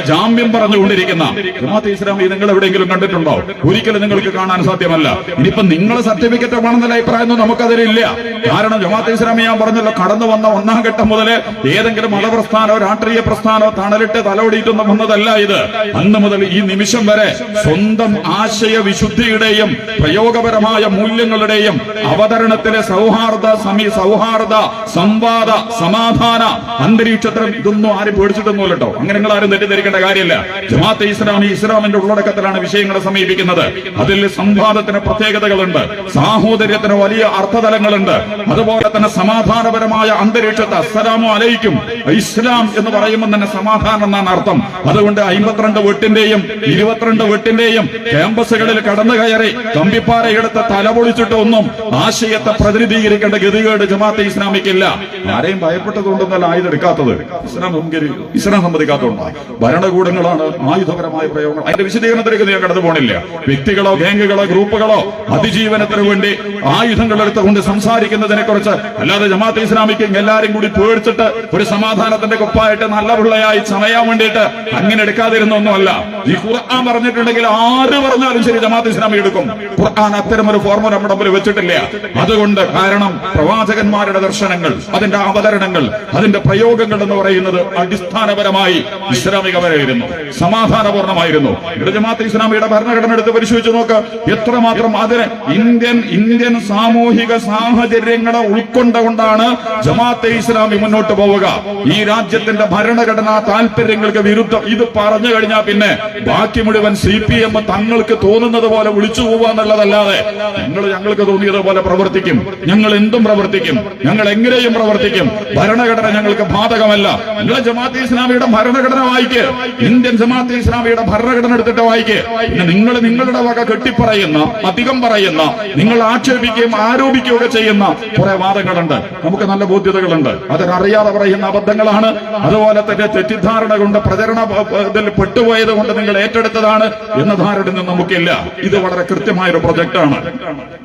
ജാമ്യം പറഞ്ഞുകൊണ്ടിരിക്കുന്ന ജമാഅത്തെ ഇസ്ലാമി നിങ്ങൾ എവിടെയെങ്കിലും കണ്ടിട്ടുണ്ടോ? ഒരിക്കലും നിങ്ങൾക്ക് കാണാൻ സാധ്യമല്ല. ഇനിയിപ്പോ നിങ്ങൾ സർട്ടിഫിക്കറ്റ് വേണമെന്നുള്ള അഭിപ്രായമൊന്നും നമുക്കതിലില്ല. കാരണം ജമാഅത്തെ ജമാഅത്തെ ഇസ്ലാമി ഞാൻ പറഞ്ഞല്ലോ, കടന്നു വന്ന ഒന്നാം ഘട്ടം മുതല് ഏതെങ്കിലും മതപ്രസ്ഥാനോ രാഷ്ട്രീയ പ്രസ്ഥാനോ തണലിട്ട് തലോടിയിട്ടൊന്നും വന്നതല്ല ഇത്. അന്ന് മുതൽ ഈ നിമിഷം വരെ സ്വന്തം ആശയ വിശുദ്ധിയുടെയും പ്രയോഗപരമായ മൂല്യങ്ങളുടെയും അവതരണത്തിലെ സൗഹാർദ്ദ സംവാദ സമാധാന അന്തരീക്ഷത്തിൽ ഇതൊന്നും ആരും പേടിച്ചിട്ടൊന്നുമില്ല കേട്ടോ. അങ്ങനെ നിങ്ങൾ ആരും തെറ്റിദ്ധരിക്കേണ്ട കാര്യമില്ല. ജമാഅത്തെ ഇസ്ലാമി ഇസ്ലാമിന്റെ ഉള്ളടക്കത്തിലാണ് വിഷയങ്ങളെ സമീപിക്കുന്നത്. അതിൽ സംവാദത്തിന് പ്രത്യേകതകളുണ്ട്, സാഹോദര്യത്തിന് വലിയ അർത്ഥതലങ്ങളുണ്ട്. അതുപോലെ തന്നെ സമാധാനപരമായ അന്തരീക്ഷത്തെ അസ്സലാമു അലൈക്കും ഇസ്ലാം എന്ന് പറയുമ്പോൾ തന്നെ സമാധാനം എന്നാണ് അർത്ഥം. അതുകൊണ്ട് 52 വീട്ടിന്റെയും 22 വീട്ടിന്റെയും ക്യാമ്പസുകളിൽ കടന്നു കയറി കമ്പിപ്പാറയെടുത്ത് തലപൊളിച്ചിട്ട് ഒന്നും ആശയത്തെ പ്രതിനിധീകരിക്കേണ്ട ഗതികേട് ജമാഅത്തെ ഇസ്ലാമിക്കില്ല. ആരെയും ഭയപ്പെട്ടതുകൊണ്ടൊന്നല്ല ആയുധെടുക്കാത്തത്, ഇസ്ലാം സമ്മതിക്കാത്തതുകൊണ്ടാണ്. ഭരണകൂടങ്ങളാണ് ആയുധപരമായ പ്രയോഗങ്ങൾ. അതിന്റെ വിശദീകരണത്തിലേക്ക് ഞാൻ കടന്നു പോണില്ല. വ്യക്തികളോ ഗാംഗുകളോ ഗ്രൂപ്പുകളോ അതിജീവനത്തിന് വേണ്ടി ആയുധങ്ങൾ എടുത്തുകൊണ്ട് സംസാരിക്കുന്നതിനെ കുറിച്ച് അല്ലാതെ ജമാഅത്തെ ഇസ്ലാമിക്ക് എല്ലാരും കൂടി പേടിച്ചിട്ട് ഒരു സമാധാനത്തിന്റെ കുപ്പായിട്ട് നല്ല പിള്ളയായി ചമയാൻ വേണ്ടിയിട്ട് അങ്ങനെ എടുക്കാതിരുന്നൊന്നുമല്ല. ഈ ഖുർആൻ പറഞ്ഞിട്ടുണ്ടെങ്കിൽ ആര് പറഞ്ഞാലും ശരി ജമാഅത്തെ ഇസ്ലാമി എടുക്കും. ഖുർആൻ അത്തരമൊരു ഫോർമുല നമ്മുടെ മുമ്പിൽ വെച്ചിട്ടില്ല. അതുകൊണ്ട് കാരണം പ്രവാചകന്മാരുടെ ദർശനങ്ങൾ, അതിന്റെ അവതരണങ്ങൾ, അതിന്റെ പ്രയോഗങ്ങൾ എന്ന് പറയുന്നത് അടിസ്ഥാനപരമായി ഇസ്ലാമികപരമായിരുന്നു, സമാധാനപൂർണ്ണമായിരുന്നു. ഇവിടെ ജമാഅത്തെ ഇസ്ലാമിയുടെ ഭരണഘടന എടുത്ത് പരിശോധിച്ച് നോക്ക്, എത്രമാത്രം അതിന് ഇന്ത്യൻ സാമൂഹിക സാഹചര്യങ്ങളെ ഉൾക്കൊണ്ടുകൊണ്ടാണ് ജമാഅത്തെ ഇസ്ലാമി മുന്നോട്ട് പോവുക. ഈ രാജ്യത്തിന്റെ ഭരണഘടനാ താല്പര്യങ്ങൾക്ക് വിരുദ്ധം ഇത് പറഞ്ഞു കഴിഞ്ഞാൽ പിന്നെ ബാക്കി മുഴുവൻ CPM തങ്ങൾക്ക് തോന്നുന്നത് പോലെ വിളിച്ചു പോവുക എന്നുള്ളതല്ലാതെ ഞങ്ങൾക്ക് തോന്നിയതുപോലെ പ്രവർത്തിക്കും, ഞങ്ങൾ എന്തും പ്രവർത്തിക്കും, ഞങ്ങൾ എങ്ങനെയും പ്രവർത്തിക്കും, ഭരണഘടന ഞങ്ങൾക്ക് ബാധകമല്ല. നിങ്ങൾ ജമാഅത്തെ ഇസ്ലാമിയുടെ ഭരണഘടന വായിക്ക്, ഇന്ത്യൻ ജമാഅത്തെ ഇസ്ലാമിയുടെ ഭരണഘടന എടുത്തിട്ട് വായിക്ക്. പിന്നെ നിങ്ങൾ നിങ്ങളുടെ വക കെട്ടിപ്പറയുന്ന, അധികം പറയുന്ന, നിങ്ങൾ ആക്ഷേപിക്കുകയും ആരോപിക്കുകയൊക്കെ ചെയ്യുന്ന കുറെ വാദങ്ങളുണ്ട്. നമുക്ക് നല്ല ബോധ്യതകളുണ്ട്. അതിനറിയാതെ പറയുന്ന അബദ്ധങ്ങളാണ്. അതുപോലെ തന്നെ തെറ്റിദ്ധാരണ കൊണ്ട് പ്രചരണ പെട്ടുപോയത് കൊണ്ട് നിങ്ങൾ ഏറ്റെടുത്തതാണ് എന്ന ധാരണ നമുക്കില്ല. ഇത് വളരെ കൃത്യമായൊരു പ്രൊജക്ടാണ്.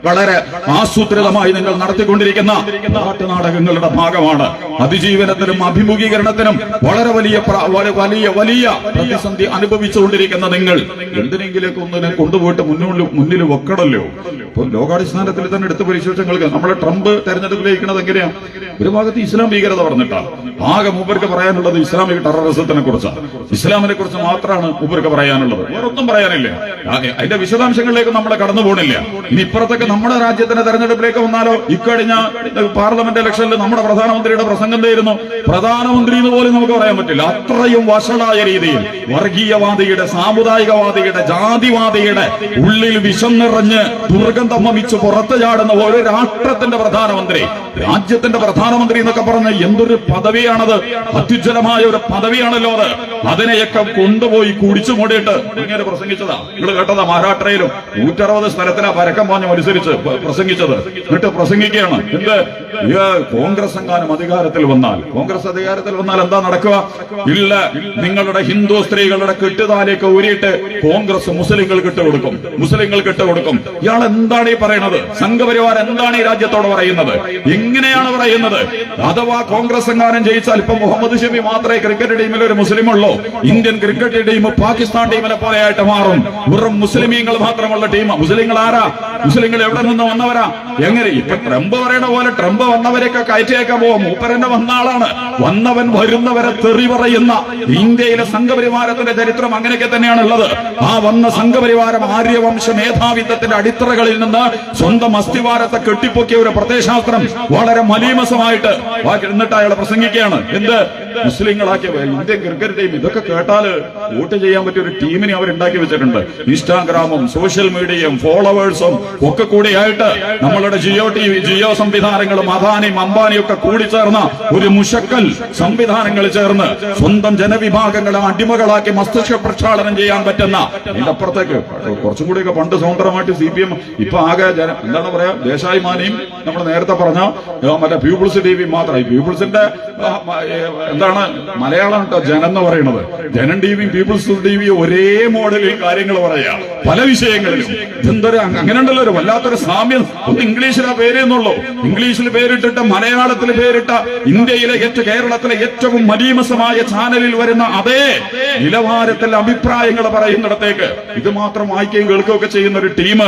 വളരെ ആസൂത്രിതമായി നിങ്ങൾ നടത്തിക്കൊണ്ടിരിക്കുന്ന നാട്ടുനാടകങ്ങളുടെ ഭാഗമാണ്. അതിജീവനത്തിനും അഭിമുഖീകരണത്തിനും വളരെ വലിയ പ്രതിസന്ധി അനുഭവിച്ചുകൊണ്ടിരിക്കുന്ന നിങ്ങൾ എന്തിനെങ്കിലേക്ക് ഒന്നിനെ കൊണ്ടുപോയിട്ട് മുന്നിൽ വെക്കണല്ലോ. ഇപ്പൊ ലോകാടിസ്ഥാനത്തിൽ തന്നെ എടുത്ത് പരിശോധിച്ചങ്ങൾക്ക് നമ്മളെ ട്രംപ് തെരഞ്ഞെടുപ്പിലേക്കുന്നത് എങ്ങനെയാ? ഒരു ഭാഗത്ത് ഇസ്ലാം ഭീകരത പറഞ്ഞിട്ടാണ്. ആകെ മൂപ്പർക്ക് പറയാനുള്ളത് ഇസ്ലാമിക ടെററിസത്തിനെ കുറിച്ചാണ്, ഇസ്ലാമിനെ കുറിച്ച് മാത്രമാണ് മൂപ്പർക്ക് പറയാനുള്ളത്, വേറൊന്നും പറയാനില്ല. അതിന്റെ വിശദാംശങ്ങളിലേക്ക് നമ്മൾ കടന്നു പോകണില്ല. ഇനി ഇപ്പുറത്തൊക്കെ നമ്മുടെ രാജ്യത്തിന്റെ തെരഞ്ഞെടുപ്പിലേക്ക് വന്നാലോ, ഇക്കഴിഞ്ഞ പാർലമെന്റ് ഇലക്ഷനിൽ നമ്മുടെ പ്രധാനമന്ത്രിയുടെ പ്രസംഗം എന്തായിരുന്നു? പ്രധാനമന്ത്രി എന്ന് പോലും നമുക്ക് പറയാൻ പറ്റില്ല. അത്രയും വഷളായ രീതിയിൽ വർഗീയവാദിയുടെ, സാമുദായികവാദിയുടെ, ജാതിവാദിയുടെ ഉള്ളിൽ വിഷം നിറഞ്ഞ് ദുർഗന്ധം വമിച്ച് പുറത്തു ചാടുന്ന ഒരു രാഷ്ട്രത്തിന്റെ പ്രധാനമന്ത്രി, രാജ്യത്തിന്റെ പ്രധാനമന്ത്രി എന്നൊക്കെ പറഞ്ഞ എന്തൊരു പദവിയാണത്! അത്യുജ്വലമായ ഒരു പദവിയാണല്ലോ അത്. അതിനെയൊക്കെ കൊണ്ടുപോയി കുടിച്ചു മൂടിയിട്ട് ഇങ്ങനെ പ്രസംഗിച്ചതാ. നിങ്ങൾ കേട്ടതാ, മഹാരാഷ്ട്രയിലും 160 സ്ഥലത്തിനാ പരക്കം പാഞ്ഞ് മത്സരിച്ച് പ്രസംഗിച്ചത്. എന്നിട്ട് പ്രസംഗിക്കുകയാണ് എന്ത്? കോൺഗ്രസ് എങ്ങാനും അധികാരത്തിൽ വന്നാൽ എന്താ നടക്കുക? ഇല്ല, നിങ്ങളുടെ ഹിന്ദു സ്ത്രീകളുടെ കെട്ടുതാലേക്ക് ഊരിയിട്ട് കോൺഗ്രസ് മുസ്ലിങ്ങൾക്ക് ഇട്ടുകൊടുക്കും. ഇയാൾ എന്താണ് ഈ പറയുന്നത്? സംഘപരിവാർ എന്താണ് ഈ രാജ്യത്തോട് പറയുന്നത്? എങ്ങനെയാണ് പറയുന്നത്? അഥവാ കോൺഗ്രസ് എങ്ങാനും ജയിച്ചാൽ ഇപ്പൊ മുഹമ്മദ് ഷമി മാത്രമേ ക്രിക്കറ്റ് ടീമിൽ ഒരു മുസ്ലിം ഉള്ളൂ. ഇന്ത്യൻ ക്രിക്കറ്റ് ടീം പാകിസ്ഥാൻ ടീമിനെ പോലെയായിട്ട് മാറും. വെറും മുസ്ലിമീങ്ങൾ മാത്രമുള്ള ടീം. മുസ്ലിങ്ങൾ ആരാ? മുസ്ലിങ്ങൾ എവിടെ നിന്ന് വന്നവരാ? എങ്ങനെ? ഇപ്പൊ ട്രംപ് പറയണ പോലെ ട്രംപ് വന്നവരെയൊക്കെ കയറ്റിയേക്കാൻ പോകും. മൂപ്പരന്നെ വന്ന ആളാണ്. വന്നവൻ വരുന്നവരെ തെറി പറയുന്ന ഇന്ത്യയിലെ സംഘപരിവാരത്തിന്റെ ചരിത്രം അങ്ങനെയൊക്കെ തന്നെയാണ് ഉള്ളത്. ആ വന്ന സംഘപരിവാരം ആര്യവംശ മേധാവിത്വത്തിന്റെ അടിത്തറകളിൽ നിന്ന് സ്വന്തം അസ്ഥിവാരത്തെ കെട്ടിപ്പൊക്കിയ ഒരു പ്രത്യയശാസ്ത്രം വളരെ മലീമസമായിട്ട് എന്നിട്ട് അയാൾ പ്രസംഗിക്കുകയാണ്. എന്ത്? മുസ്ലിങ്ങളാക്കിയ ഇന്ത്യൻ ക്രിക്കറ്റ് ടീം. ഇതൊക്കെ കേട്ടാല് വോട്ട് ചെയ്യാൻ പറ്റിയ ഒരു ടീമിനെ അവരുണ്ടാക്കി വെച്ചിട്ടുണ്ട്. ഇൻസ്റ്റാഗ്രാമും സോഷ്യൽ മീഡിയയും ഫോളോവേഴ്സും ഒക്കെ കൂടിയായിട്ട് നമ്മളുടെ ജിയോ സംവിധാനങ്ങളും അദാനിയും അംബാനിയും ഒക്കെ കൂടി ചേർന്ന ഒരു മുഷക്കൽ സംവിധാനങ്ങൾ ചേർന്ന് സ്വന്തം ജനവിഭാഗങ്ങളെ അടിമകളാക്കി മസ്തിഷ്ക പ്രക്ഷാളനം ചെയ്യാൻ പറ്റുന്ന, ഇതിന്റെ അപ്പുറത്തേക്ക് കുറച്ചും കൂടിയൊക്കെ പണ്ട് സ്വതന്ത്രമായിട്ട് CPM ഇപ്പൊ ആകെ എന്താണ് പറയാ, ദേശായിമാനെയും നമ്മൾ നേരത്തെ പറഞ്ഞ മറ്റേ പീപ്പിൾസ് TV മാത്രമായി. പീപ്പിൾസിന്റെ എന്താണ് എന്താണ് മലയാളം കേട്ടോ ജനം എന്ന് പറയുന്നത്. ജനം ടിവിയും പീപ്പിൾസ് ടിവിയും ഒരേ മോഡലിൽ കാര്യങ്ങൾ പറയാ പല വിഷയങ്ങളിലും. ഇതെന്തൊരു അങ്ങനെ ഉണ്ടല്ലോ ഒരു വല്ലാത്തൊരു സാമ്യം. ഒന്ന് ഇംഗ്ലീഷിലാ പേര് എന്നുള്ളൂ. ഇംഗ്ലീഷിൽ പേരിട്ടിട്ട് മലയാളത്തിൽ പേരിട്ട ഇന്ത്യയിലെ കേരളത്തിലെ ഏറ്റവും മലീമസമായ ചാനലിൽ വരുന്ന അതേ നിലവാരത്തിൽ അഭിപ്രായങ്ങൾ പറയുന്നിടത്തേക്ക് ഇത് മാത്രം വായിക്കുകയും കേൾക്കുകയൊക്കെ ചെയ്യുന്ന ഒരു ടീം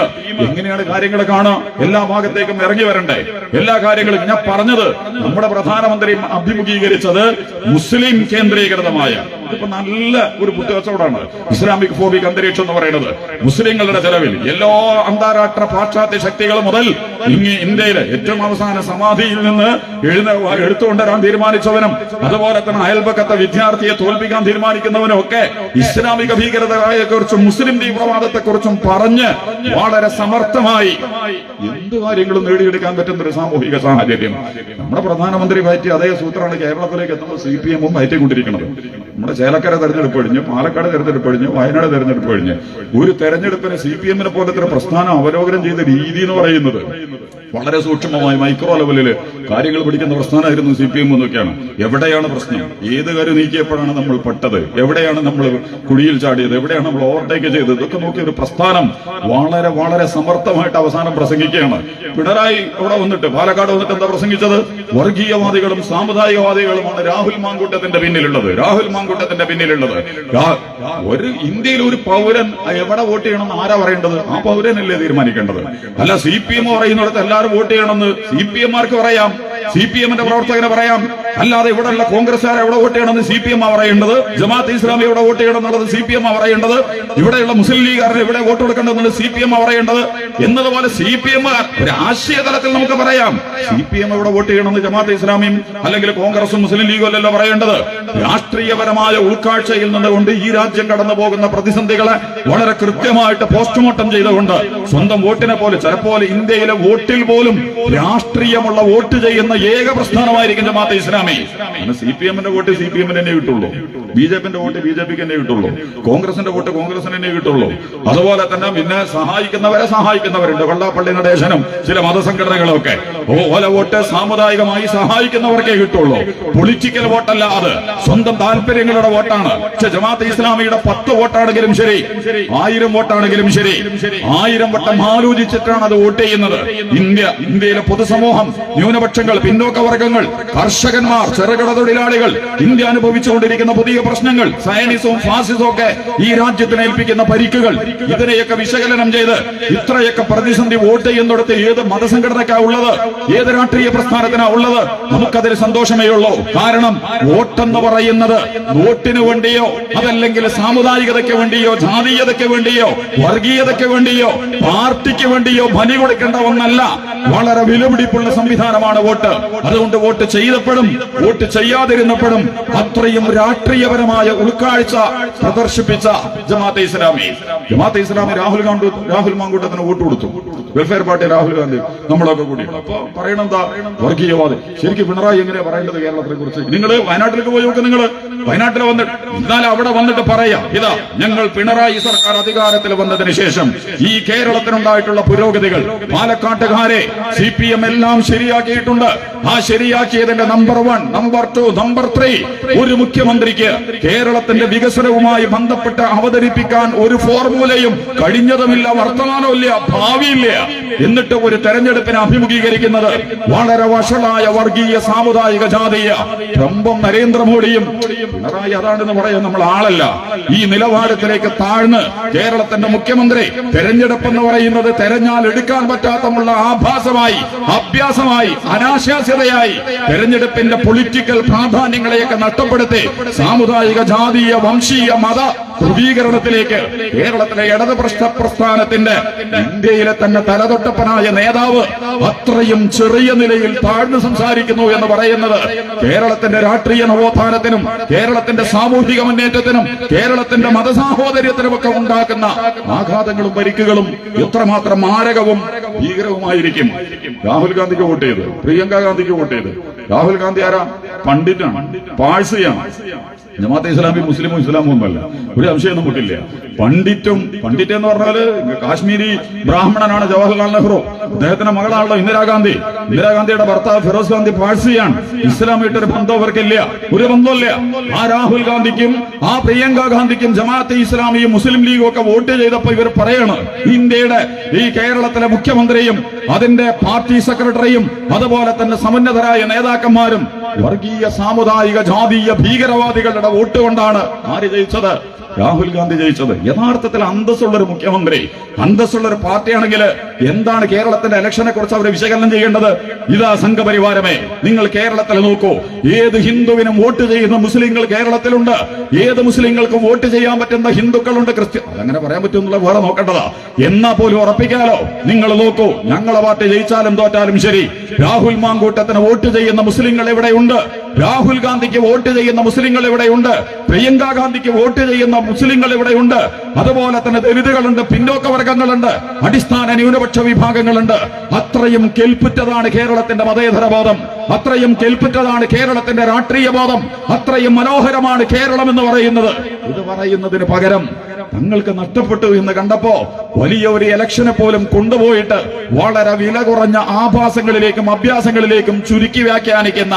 എങ്ങനെയാണ് കാര്യങ്ങൾ കാണുക? എല്ലാ ഭാഗത്തേക്കും ഇറങ്ങി വരണ്ടേ? എല്ലാ കാര്യങ്ങളും ഞാൻ പറഞ്ഞത് നമ്മുടെ പ്രധാനമന്ത്രി അഭിമുഖീകരിച്ചത് മുസ്ലിം കേന്ദ്രീകൃതമായ ഇപ്പൊ നല്ല ഒരു കുറ്റകച്ചവടമാണ് ഇസ്ലാമിക് ഫോബിക് അന്തരീക്ഷം എന്ന് പറയുന്നത്. മുസ്ലിങ്ങളുടെ ചെലവിൽ എല്ലാ അന്താരാഷ്ട്ര പാശ്ചാത്യ ശക്തികൾ മുതൽ ഇന്ത്യയിലെ ഏറ്റവും അവസാന സമാധിയിൽ നിന്ന് എടുത്തുകൊണ്ടുവരാൻ തീരുമാനിച്ചവനും അതുപോലെ തന്നെ അയൽപക്കത്തെ വിദ്യാർത്ഥിയെ തോൽപ്പിക്കാൻ തീരുമാനിക്കുന്നവനും ഒക്കെ ഇസ്ലാമിക ഭീകരതയെക്കുറിച്ചും മുസ്ലിം തീവ്രവാദത്തെക്കുറിച്ചും പറഞ്ഞ് വളരെ സമർത്ഥമായി എന്ത് കാര്യങ്ങളും നേടിയെടുക്കാൻ പറ്റുന്ന ഒരു സാമൂഹിക സാഹചര്യം നമ്മുടെ പ്രധാനമന്ത്രി പറ്റിയ അതേ സൂത്രമാണ് കേരളത്തിലേക്ക് എത്തുമ്പോൾ CPM പയറ്റിക്കൊണ്ടിരിക്കുന്നത്. നമ്മുടെ ചേലക്കര തെരഞ്ഞെടുപ്പ് കഴിഞ്ഞു, പാലക്കാട് തെരഞ്ഞെടുപ്പ് കഴിഞ്ഞു, വയനാട് തെരഞ്ഞെടുപ്പ് കഴിഞ്ഞ് ഒരു തെരഞ്ഞെടുപ്പിന് CPM പോലത്തെ ഒരു പ്രസ്ഥാനം അവലോകനം ചെയ്ത രീതി എന്ന് പറയുന്നത് വളരെ സൂക്ഷ്മമായി മൈക്രോ ലെവലിൽ കാര്യങ്ങൾ പിടിക്കുന്ന പ്രസ്ഥാനമായിരുന്നു CPM എന്നൊക്കെയാണ്. എവിടെയാണ് പ്രശ്നം? ഏത് കാര്യം നീക്കിയപ്പോഴാണ് നമ്മൾ പെട്ടത്? എവിടെയാണ് നമ്മൾ കുഴിയിൽ ചാടിയത്? എവിടെയാണ് നമ്മൾ ഓവർടേക്ക് ചെയ്തത്? ഇതൊക്കെ നോക്കിയ ഒരു പ്രസ്ഥാനം വളരെ വളരെ സമർത്ഥമായിട്ട് അവസാനം പ്രസംഗിക്കുകയാണ്. പിണറായി അവിടെ വന്നിട്ട് പാലക്കാട് വന്നിട്ട് എന്താ പ്രസംഗിച്ചത്? വർഗീയവാദികളും സാമുദായികവാദികളുമാണ് രാഹുൽ മാങ്കൂട്ടത്തിന്റെ പിന്നിലുള്ളത്. രാഹുൽ മാങ്കൂട്ടത്തിന്റെ പിന്നിലുള്ളത് ഒരു ഇന്ത്യയിൽ ഒരു പൗരൻ എവിടെ വോട്ട് ചെയ്യണമെന്ന് ആരാ പറയേണ്ടത്? ആ പൗരനല്ലേ തീരുമാനിക്കേണ്ടത്. അല്ല CPM പറയുന്നിടത്ത് എല്ലാവരും വോട്ട് ചെയ്യണമെന്ന് CPM-മാർക്ക് പറയാം, CPM-ന്റെ പ്രവർത്തകന് പറയാം. അല്ലാതെ ഇവിടെയുള്ള കോൺഗ്രസ്സുകാരെ എവിടെ വോട്ട് ചെയ്യണമെന്ന് CPM പറയേണ്ടത്, ജമാഅത്ത് ഇസ്ലാമി എവിടെ വോട്ട് ചെയ്യണം എന്നുള്ളത് CPM പറയേണ്ടത്, ഇവിടെയുള്ള മുസ്ലിം ലീഗുകാരന് എവിടെ വോട്ട് കൊടുക്കേണ്ടതെന്നുള്ളത് CPM പറയേണ്ടത് എന്നതുപോലെ CPM ഒരു ആശയ തലത്തിൽ നമുക്ക് പറയാം. CPM എവിടെ വോട്ട് ചെയ്യണമെന്ന് ജമാഅത്ത് ഇസ്ലാമിയും അല്ലെങ്കിൽ കോൺഗ്രസും മുസ്ലിം ലീഗും അല്ലല്ലോ പറയേണ്ടത്. രാഷ്ട്രീയപരമായ ഉൾക്കാഴ്ചയിൽ നിന്നുകൊണ്ട് ഈ രാജ്യം കടന്നു പോകുന്ന പ്രതിസന്ധികളെ വളരെ കൃത്യമായിട്ട് പോസ്റ്റ്മോർട്ടം ചെയ്തുകൊണ്ട് സ്വന്തം വോട്ടിനെ പോലെ ചിലപ്പോൾ ഇന്ത്യയിലെ വോട്ടിൽ പോലും രാഷ്ട്രീയമുള്ള വോട്ട് ചെയ്യുന്ന ഏക പ്രസ്ഥാനമായിരിക്കും ജമാഅത്തെ ഇസ്ലാമി. CPM-ന്റെ വോട്ട് CPM-ന് തന്നെ കിട്ടുള്ളൂ, BJP-ന്റെ വോട്ട് BJP-ക്ക് തന്നെ കിട്ടുള്ളൂ, കോൺഗ്രസിന്റെ വോട്ട് കോൺഗ്രസിന് തന്നെ കിട്ടുള്ളൂ. അതുപോലെ തന്നെ പിന്നെ സഹായിക്കുന്നവരുണ്ട്, വെള്ളാപ്പള്ളി നടേശനും ചില മതസംഘടനകളൊക്കെ. ഓല വോട്ട് സാമുദായികമായി സഹായിക്കുന്നവർക്കേ കിട്ടുള്ളൂ. പൊളിറ്റിക്കൽ വോട്ടല്ല അത്, സ്വന്തം താല്പര്യങ്ങളുടെ വോട്ടാണ്. പക്ഷെ ജമാഅത്തെ ഇസ്ലാമിയുടെ 10 വോട്ടാണെങ്കിലും ശരി, 1000 വോട്ടാണെങ്കിലും ശരി, 1000 വട്ടം ആലോചിച്ചിട്ടാണ് അത് വോട്ട് ചെയ്യുന്നത്. ഇന്ത്യയിലെ പൊതുസമൂഹം, ന്യൂനപക്ഷങ്ങൾ, പിന്നോക്ക വർഗങ്ങൾ, കർഷകന്മാർ, ചെറുകിട തൊഴിലാളികൾ, ഇന്ത്യ അനുഭവിച്ചുകൊണ്ടിരിക്കുന്ന പുതിയ പ്രശ്നങ്ങൾ, സയനിസവും ഫാസിസവും ഒക്കെ ഈ രാജ്യത്തിന് ഏൽപ്പിക്കുന്ന പരിക്കുകൾ, ഇതിനെയൊക്കെ വിശകലനം ചെയ്ത് ഇത്രയൊക്കെ പ്രതിസന്ധി വോട്ട് ചെയ്യുന്നിടത്ത് ഏത് മതസംഘടനയ്ക്കാ ഉള്ളത്, ഏത് രാഷ്ട്രീയ പ്രസ്ഥാനത്തിനാ ഉള്ളത്? നമുക്കതിൽ സന്തോഷമേ ഉള്ളൂ. കാരണം വോട്ടെന്ന് പറയുന്നത് വോട്ടിന് വേണ്ടിയോ അതല്ലെങ്കിൽ സാമുദായികതയ്ക്ക് വേണ്ടിയോ ജാതീയതയ്ക്ക് വേണ്ടിയോ വർഗീയതയ്ക്ക് വേണ്ടിയോ പാർട്ടിക്ക് വേണ്ടിയോ ബലി കൊടുക്കേണ്ട ഒന്നല്ല. വളരെ വിലപിടിപ്പുള്ള സംവിധാനമാണ് വോട്ട്. അതുകൊണ്ട് വോട്ട് ചെയ്തപ്പോഴും വോട്ട് ചെയ്യാതിരുന്നപ്പോഴും അത്രയും രാഷ്ട്രീയപരമായ ഉൾക്കാഴ്ച പ്രദർശിപ്പിച്ച ജമാഅത്തെ ഇസ്ലാമി രാഹുൽ മാങ്കൂട്ടത്തിന് വോട്ട് കൊടുത്തു. വെൽഫെയർ പാർട്ടി രാഹുൽ ഗാന്ധി നമ്മളൊക്കെ കൂടി. അപ്പൊ പറയണെന്താ വർഗീയവാദി? ശരിക്കും പിണറായി എങ്ങനെയാ പറയേണ്ടത് കേരളത്തിനെ കുറിച്ച്? നിങ്ങൾ വയനാട്ടിലേക്ക് പോയി നോക്ക്. നിങ്ങൾ വയനാട്ടിൽ വന്നിട്ട് എന്നാൽ അവിടെ വന്നിട്ട് പറയാം, ഇതാ ഞങ്ങൾ പിണറായി സർക്കാർ അധികാരത്തിൽ വന്നതിന് ശേഷം ഈ കേരളത്തിനുണ്ടായിട്ടുള്ള പുരോഗതികൾ പാലക്കാട്ടുകാരെ CPM എല്ലാം ശരിയാക്കിയിട്ടുണ്ട്. ആ ശരിയാക്കിയതിന്റെ നമ്പർ 1, നമ്പർ 2, നമ്പർ 3 ഒരു മുഖ്യമന്ത്രിക്ക് കേരളത്തിന്റെ വികസനവുമായി ബന്ധപ്പെട്ട് അവതരിപ്പിക്കാൻ ഒരു ഫോർമുലയും കഴിഞ്ഞതുമില്ല, വർത്തമാനമില്ല, ഭാവിയില്ല. എന്നിട്ട് ഒരു തെരഞ്ഞെടുപ്പിനെ അഭിമുഖീകരിക്കുന്നത് വളരെ വഷളായ വർഗീയ സാമുദായിക ജാതീയ ട്രംപും നരേന്ദ്രമോദിയും. പിണറായി അതാണെന്ന് പറയാൻ നമ്മൾ ആളല്ല. ഈ നിലവാരത്തിലേക്ക് താഴ്ന്ന് കേരളത്തിന്റെ മുഖ്യമന്ത്രി തെരഞ്ഞെടുപ്പ് എന്ന് പറയുന്നത് തെരഞ്ഞാൽ എടുക്കാൻ പറ്റാത്തമുള്ള ആഭാസമായി, അഭ്യാസമായി, അനാശാസ്യതയായി തെരഞ്ഞെടുപ്പിന്റെ പൊളിറ്റിക്കൽ പ്രാധാന്യങ്ങളെയൊക്കെ നഷ്ടപ്പെടുത്തി സാമുദായിക ജാതീയ വംശീയ മത ധ്രുവീകരണത്തിലേക്ക് കേരളത്തിലെ ഇടതുപക്ഷ പ്രസ്ഥാനത്തിന്റെ ഇന്ത്യയിലെ തന്നെ തലതൊട്ടപ്പനായ നേതാവ് അത്രയും ചെറിയ നിലയിൽ താഴ്ന്നു സംസാരിക്കുന്നു എന്ന് പറയുന്നത് കേരളത്തിന്റെ രാഷ്ട്രീയ നവോത്ഥാനത്തിനും കേരളത്തിന്റെ സാമൂഹിക മുന്നേറ്റത്തിനും കേരളത്തിന്റെ മതസാഹോദര്യത്തിനും ഒക്കെ ഉണ്ടാക്കുന്ന ആഘാതങ്ങളും പരിക്കുകളും എത്രമാത്രം മാരകവും ഭീകരവുമായിരിക്കും. രാഹുൽ ഗാന്ധിക്ക് വോട്ട് ചെയ്ത്, പ്രിയങ്ക ഗാന്ധിക്ക് വോട്ട് ചെയ്ത്. രാഹുൽ ഗാന്ധി ആരാ? പണ്ഡിറ്റാണ്, പാഴ്സിയാണ്. ജമാഅത്തെ ഇസ്ലാമി മുസ്ലിമും ഇസ്ലാമും ഒന്നുമല്ല, ഒരു സംശയം നമുക്കില്ല. പണ്ഡിറ്റ് എന്ന് പറഞ്ഞാല് കാശ്മീരി ബ്രാഹ്മണനാണ് ജവഹർലാൽ നെഹ്റു. അദ്ദേഹത്തിന്റെ മകളാണല്ലോ ഇന്ദിരാഗാന്ധി. ഇന്ദിരാഗാന്ധിയുടെ ഭർത്താവ് ഫിറോസ് ഗാന്ധി പാഴ്സിയാണ്. ഇസ്ലാമായിട്ടൊരു ബന്ധം അവർക്കില്ല, ഒരു ബന്ധമില്ല. ആ രാഹുൽ ഗാന്ധിക്കും ആ പ്രിയങ്ക ഗാന്ധിക്കും ജമാഅത്തെ ഇസ്ലാമിയും മുസ്ലിം ലീഗും ഒക്കെ വോട്ട് ചെയ്തപ്പോ ഇവർ പറയാണ്, ഇന്ത്യയുടെ ഈ കേരളത്തിലെ മുഖ്യമന്ത്രിയും അതിന്റെ പാർട്ടി സെക്രട്ടറിയും അതുപോലെ തന്നെ സമന്നതരായ നേതാക്കന്മാരും വർഗീയ സാമുദായിക ജാതീയ ഭീകരവാദികളുടെ വോട്ട് കൊണ്ടാണ് ആര് ജയിച്ചത്? രാഹുൽ ഗാന്ധി ജയിച്ചത്. യഥാർത്ഥത്തിൽ അന്തസ്സുള്ളൊരു മുഖ്യമന്ത്രി, അന്തസ്സുള്ളൊരു പാർട്ടിയാണെങ്കിൽ എന്താണ് കേരളത്തിന്റെ ഇലക്ഷനെ കുറിച്ച് അവർ വിശകലനം ചെയ്യേണ്ടത്? ഇതാ സംഘപരിവാരമേ, നിങ്ങൾ കേരളത്തിൽ നോക്കൂ, ഏത് ഹിന്ദുവിനും വോട്ട് ചെയ്യുന്ന മുസ്ലിങ്ങൾ കേരളത്തിലുണ്ട്, ഏത് മുസ്ലിങ്ങൾക്കും വോട്ട് ചെയ്യാൻ പറ്റുന്ന ഹിന്ദുക്കളുണ്ട്, ക്രിസ്ത്യൻ. അതങ്ങനെ പറയാൻ പറ്റുമെന്നുള്ള വേറെ നോക്കേണ്ടതാ. എന്നാ പോലും ഉറപ്പിക്കാലോ, നിങ്ങൾ നോക്കൂ, ഞങ്ങളെ പാർട്ടി ജയിച്ചാലും തോറ്റാലും ശരി, രാഹുൽ മാങ്കൂട്ടത്തിന് വോട്ട് ചെയ്യുന്ന മുസ്ലിങ്ങൾ എവിടെയുണ്ട്? രാഹുൽ ഗാന്ധിക്ക് വോട്ട് ചെയ്യുന്ന മുസ്ലിങ്ങൾ എവിടെയുണ്ട്? പ്രിയങ്ക ഗാന്ധിക്ക് വോട്ട് ചെയ്യുന്ന മുസ്ലിങ്ങൾ എവിടെയുണ്ട്? അതുപോലെ തന്നെ ദലിതുകളുണ്ട്, പിന്നോക്ക വർഗങ്ങളുണ്ട്, അടിസ്ഥാന ന്യൂനപക്ഷ വിഭാഗങ്ങളുണ്ട്. അത്രയും കെൽപ്പുറ്റതാണ് കേരളത്തിന്റെ മതേതര ബോധം, അത്രയും കെൽപ്പുറ്റതാണ് കേരളത്തിന്റെ രാഷ്ട്രീയ ബോധം, അത്രയും മനോഹരമാണ് കേരളം എന്ന് പറയുന്നത്. ഇത് പറയുന്നതിന് പകരം തങ്ങൾക്ക് നഷ്ടപ്പെട്ടു എന്ന് കണ്ടപ്പോ വലിയ ഒരു ഇലക്ഷനെ പോലും കൊണ്ടുപോയിട്ട് വളരെ വില കുറഞ്ഞ ആഭാസങ്ങളിലേക്കും അഭ്യാസങ്ങളിലേക്കും ചുരുക്കി വ്യാഖ്യാനിക്കുന്ന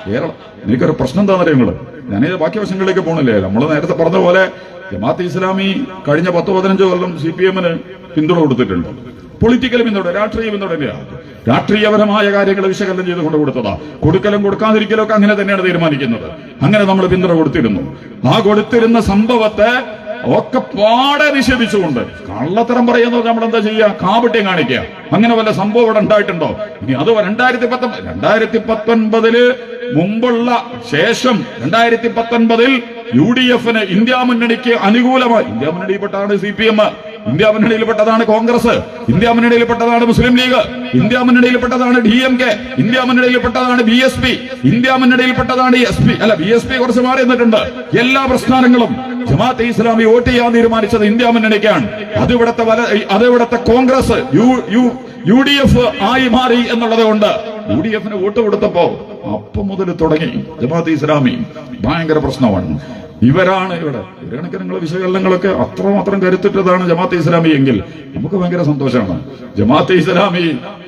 കേരളം. എനിക്കൊരു പ്രശ്നം എന്താണെന്ന് അറിയുന്നത്, ഞാനിത് ബാക്കി വശങ്ങളിലേക്ക് പോകണില്ലേ. നമ്മൾ നേരത്തെ പറഞ്ഞ പോലെ ജമാഅത്തെ ഇസ്ലാമി കഴിഞ്ഞ 10-15 കൊല്ലം CPM-ന് പിന്തുണ കൊടുത്തിട്ടുണ്ട്. പൊളിറ്റിക്കൽ പിന്തുണ, രാഷ്ട്രീയ പിന്തുണ, രാഷ്ട്രീയപരമായ കാര്യങ്ങൾ വിശകലനം ചെയ്തുകൊണ്ട് കൊടുത്തതാ. കൊടുക്കലും കൊടുക്കാതിരിക്കലും ഒക്കെ അങ്ങനെ തന്നെയാണ് തീരുമാനിക്കുന്നത്. അങ്ങനെ നമ്മൾ പിന്തുണ കൊടുത്തിരുന്നു. ആ കൊടുത്തിരുന്ന സംഭവത്തെ ഒക്കെ പാടെ നിഷേധിച്ചുകൊണ്ട് കള്ളത്തരം പറയുന്നത് നമ്മൾ എന്താ ചെയ്യുക? കാപട്യം കാണിക്കുക. അങ്ങനെ വല്ല സംഭവം ഇവിടെ ഉണ്ടായിട്ടുണ്ടോ? ഇനി അത് 2019 മുമ്പുള്ള ശേഷം 2019 UDF-ന് ഇന്ത്യ മുന്നണിക്ക് അനുകൂലമായി, ഇന്ത്യ മുന്നണിയിൽപ്പെട്ടാണ് CPM, ഇന്ത്യ മുന്നണിയിൽപ്പെട്ടതാണ് കോൺഗ്രസ്, ഇന്ത്യ മുന്നണിയിൽപ്പെട്ടതാണ് മുസ്ലിം ലീഗ്, ഇന്ത്യ മുന്നണിയിൽപ്പെട്ടതാണ് DMK, ഇന്ത്യ മുന്നണിയിൽപ്പെട്ടതാണ് BSP, ഇന്ത്യ മുന്നണിയിൽപ്പെട്ടതാണ് BSP കുറച്ച് മാറി നിന്നിട്ടുണ്ട്. എല്ലാ പ്രസ്ഥാനങ്ങളും ജമാഅത്തെ ഇസ്ലാമി വോട്ട് ചെയ്യാൻ തീരുമാനിച്ചത് ഇന്ത്യ മുന്നണിക്കാണ്. അതിവിടത്തെ കോൺഗ്രസ് UDF ആയി മാറി എന്നുള്ളത് കൊണ്ട് UDF-ന് വോട്ട് കൊടുത്തപ്പോ അപ്പം മുതൽ തുടങ്ങി ജമാഅത്തെ ഇസ്ലാമി ഭയങ്കര പ്രശ്നമാണ്. ഇവരാണ് ഇവിടെ ഒരു കണക്കിന് നിങ്ങളുടെ വിശകലനങ്ങളൊക്കെ അത്രമാത്രം കരുത്തിട്ടതാണ് ജമാഅത്തെ ഇസ്ലാമി എങ്കിൽ നമുക്ക് ഭയങ്കര സന്തോഷമാണ്. ജമാഅത്തെ ഇസ്ലാമി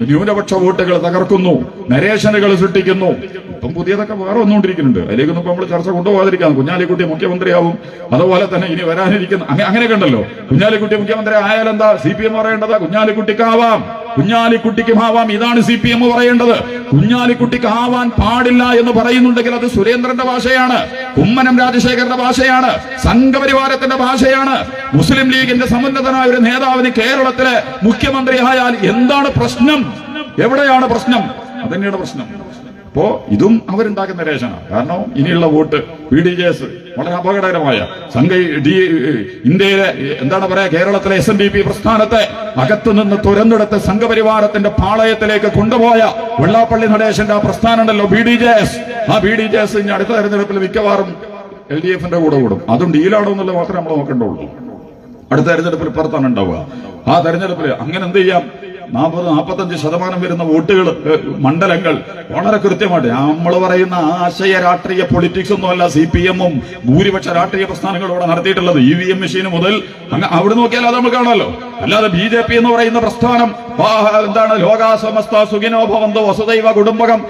ന്യൂനപക്ഷ വോട്ടുകൾ തകർക്കുന്നു, നരേഷനുകൾ സൃഷ്ടിക്കുന്നു. ഇപ്പം പുതിയതൊക്കെ വേറെ വന്നുകൊണ്ടിരിക്കുന്നുണ്ട്. അതിലേക്കൊന്നും ഇപ്പൊ നമ്മൾ ചർച്ച കൊണ്ടുപോകാതിരിക്കാം. കുഞ്ഞാലിക്കുട്ടി മുഖ്യമന്ത്രിയാവും, അതുപോലെ തന്നെ ഇനി വരാനിരിക്കുന്ന അങ്ങനെയൊക്കെ ഉണ്ടല്ലോ. കുഞ്ഞാലിക്കുട്ടി മുഖ്യമന്ത്രി ആയാലെന്താ CPM പറയേണ്ടത്? കുഞ്ഞാലിക്കുട്ടിക്കാവാം, കുഞ്ഞാലിക്കുട്ടിക്കുമാവാം. ഇതാണ് CPM പറയേണ്ടത്. കുഞ്ഞാലിക്കുട്ടിക്കാവാൻ പാടില്ല എന്ന് പറയുന്നുണ്ടെങ്കിൽ അത് സുരേന്ദ്രന്റെ ഭാഷയാണ്, കുമ്മനം രാജശേഖരന്റെ ഭാഷയാണ്, സംഘപരിവാരത്തിന്റെ ഭാഷയാണ്. മുസ്ലിം ലീഗിന്റെ സമുന്നതനായ ഒരു നേതാവിന് കേരളത്തിലെ മുഖ്യമന്ത്രി ആയാൽ എന്താണ് പ്രശ്നം? എവിടെയാണ് പ്രശ്നം? അതന്നെയാണ് പ്രശ്നം. അപ്പോ ഇതും അവരുണ്ടാക്കുന്ന രേഷനാണ്. കാരണം ഇനിയുള്ള വോട്ട് BDJS വളരെ അപകടകരമായ ഇന്ത്യയിലെ എന്താണ് പറയാ, കേരളത്തിലെ SNDP പ്രസ്ഥാനത്തെ അകത്തുനിന്ന് തുരന്നെടുത്ത് സംഘപരിവാരത്തിന്റെ പാളയത്തിലേക്ക് കൊണ്ടുപോയ വെള്ളാപ്പള്ളി നടേശന്റെ ആ പ്രസ്ഥാനം ഉണ്ടല്ലോ, BDJS. ആ BDJS ഇനി അടുത്ത തെരഞ്ഞെടുപ്പിൽ മിക്കവാറും LDF-ന്റെ കൂടെ കൂടും. അതും ഡീലാണോ എന്നുള്ളത് മാത്രമേ നമ്മൾ നോക്കേണ്ടുള്ളൂ. അടുത്ത തെരഞ്ഞെടുപ്പിൽ പുറത്താണ് ഉണ്ടാവുക. ആ തെരഞ്ഞെടുപ്പിൽ അങ്ങനെ എന്ത് ചെയ്യാം? 40-45% വരുന്ന വോട്ടുകൾ, മണ്ഡലങ്ങൾ വളരെ കൃത്യമായിട്ട് നമ്മൾ പറയുന്ന ആശയ രാഷ്ട്രീയ പൊളിറ്റിക്സ് ഒന്നുമല്ല CPM-ഉം ഭൂരിപക്ഷ രാഷ്ട്രീയ പ്രസ്ഥാനങ്ങളും ഇവിടെ നടത്തിയിട്ടുള്ളത്. EVM മെഷീൻ മുതൽ അവിടെ നോക്കിയാൽ അത് നമ്മൾ കാണാമല്ലോ. അല്ലാതെ BJP എന്ന് പറയുന്ന പ്രസ്ഥാനം എന്താണ്, ലോകാ സമസ്ത സുഖിനോ ഭവന്തോ വസുദൈവ കുടുംബകം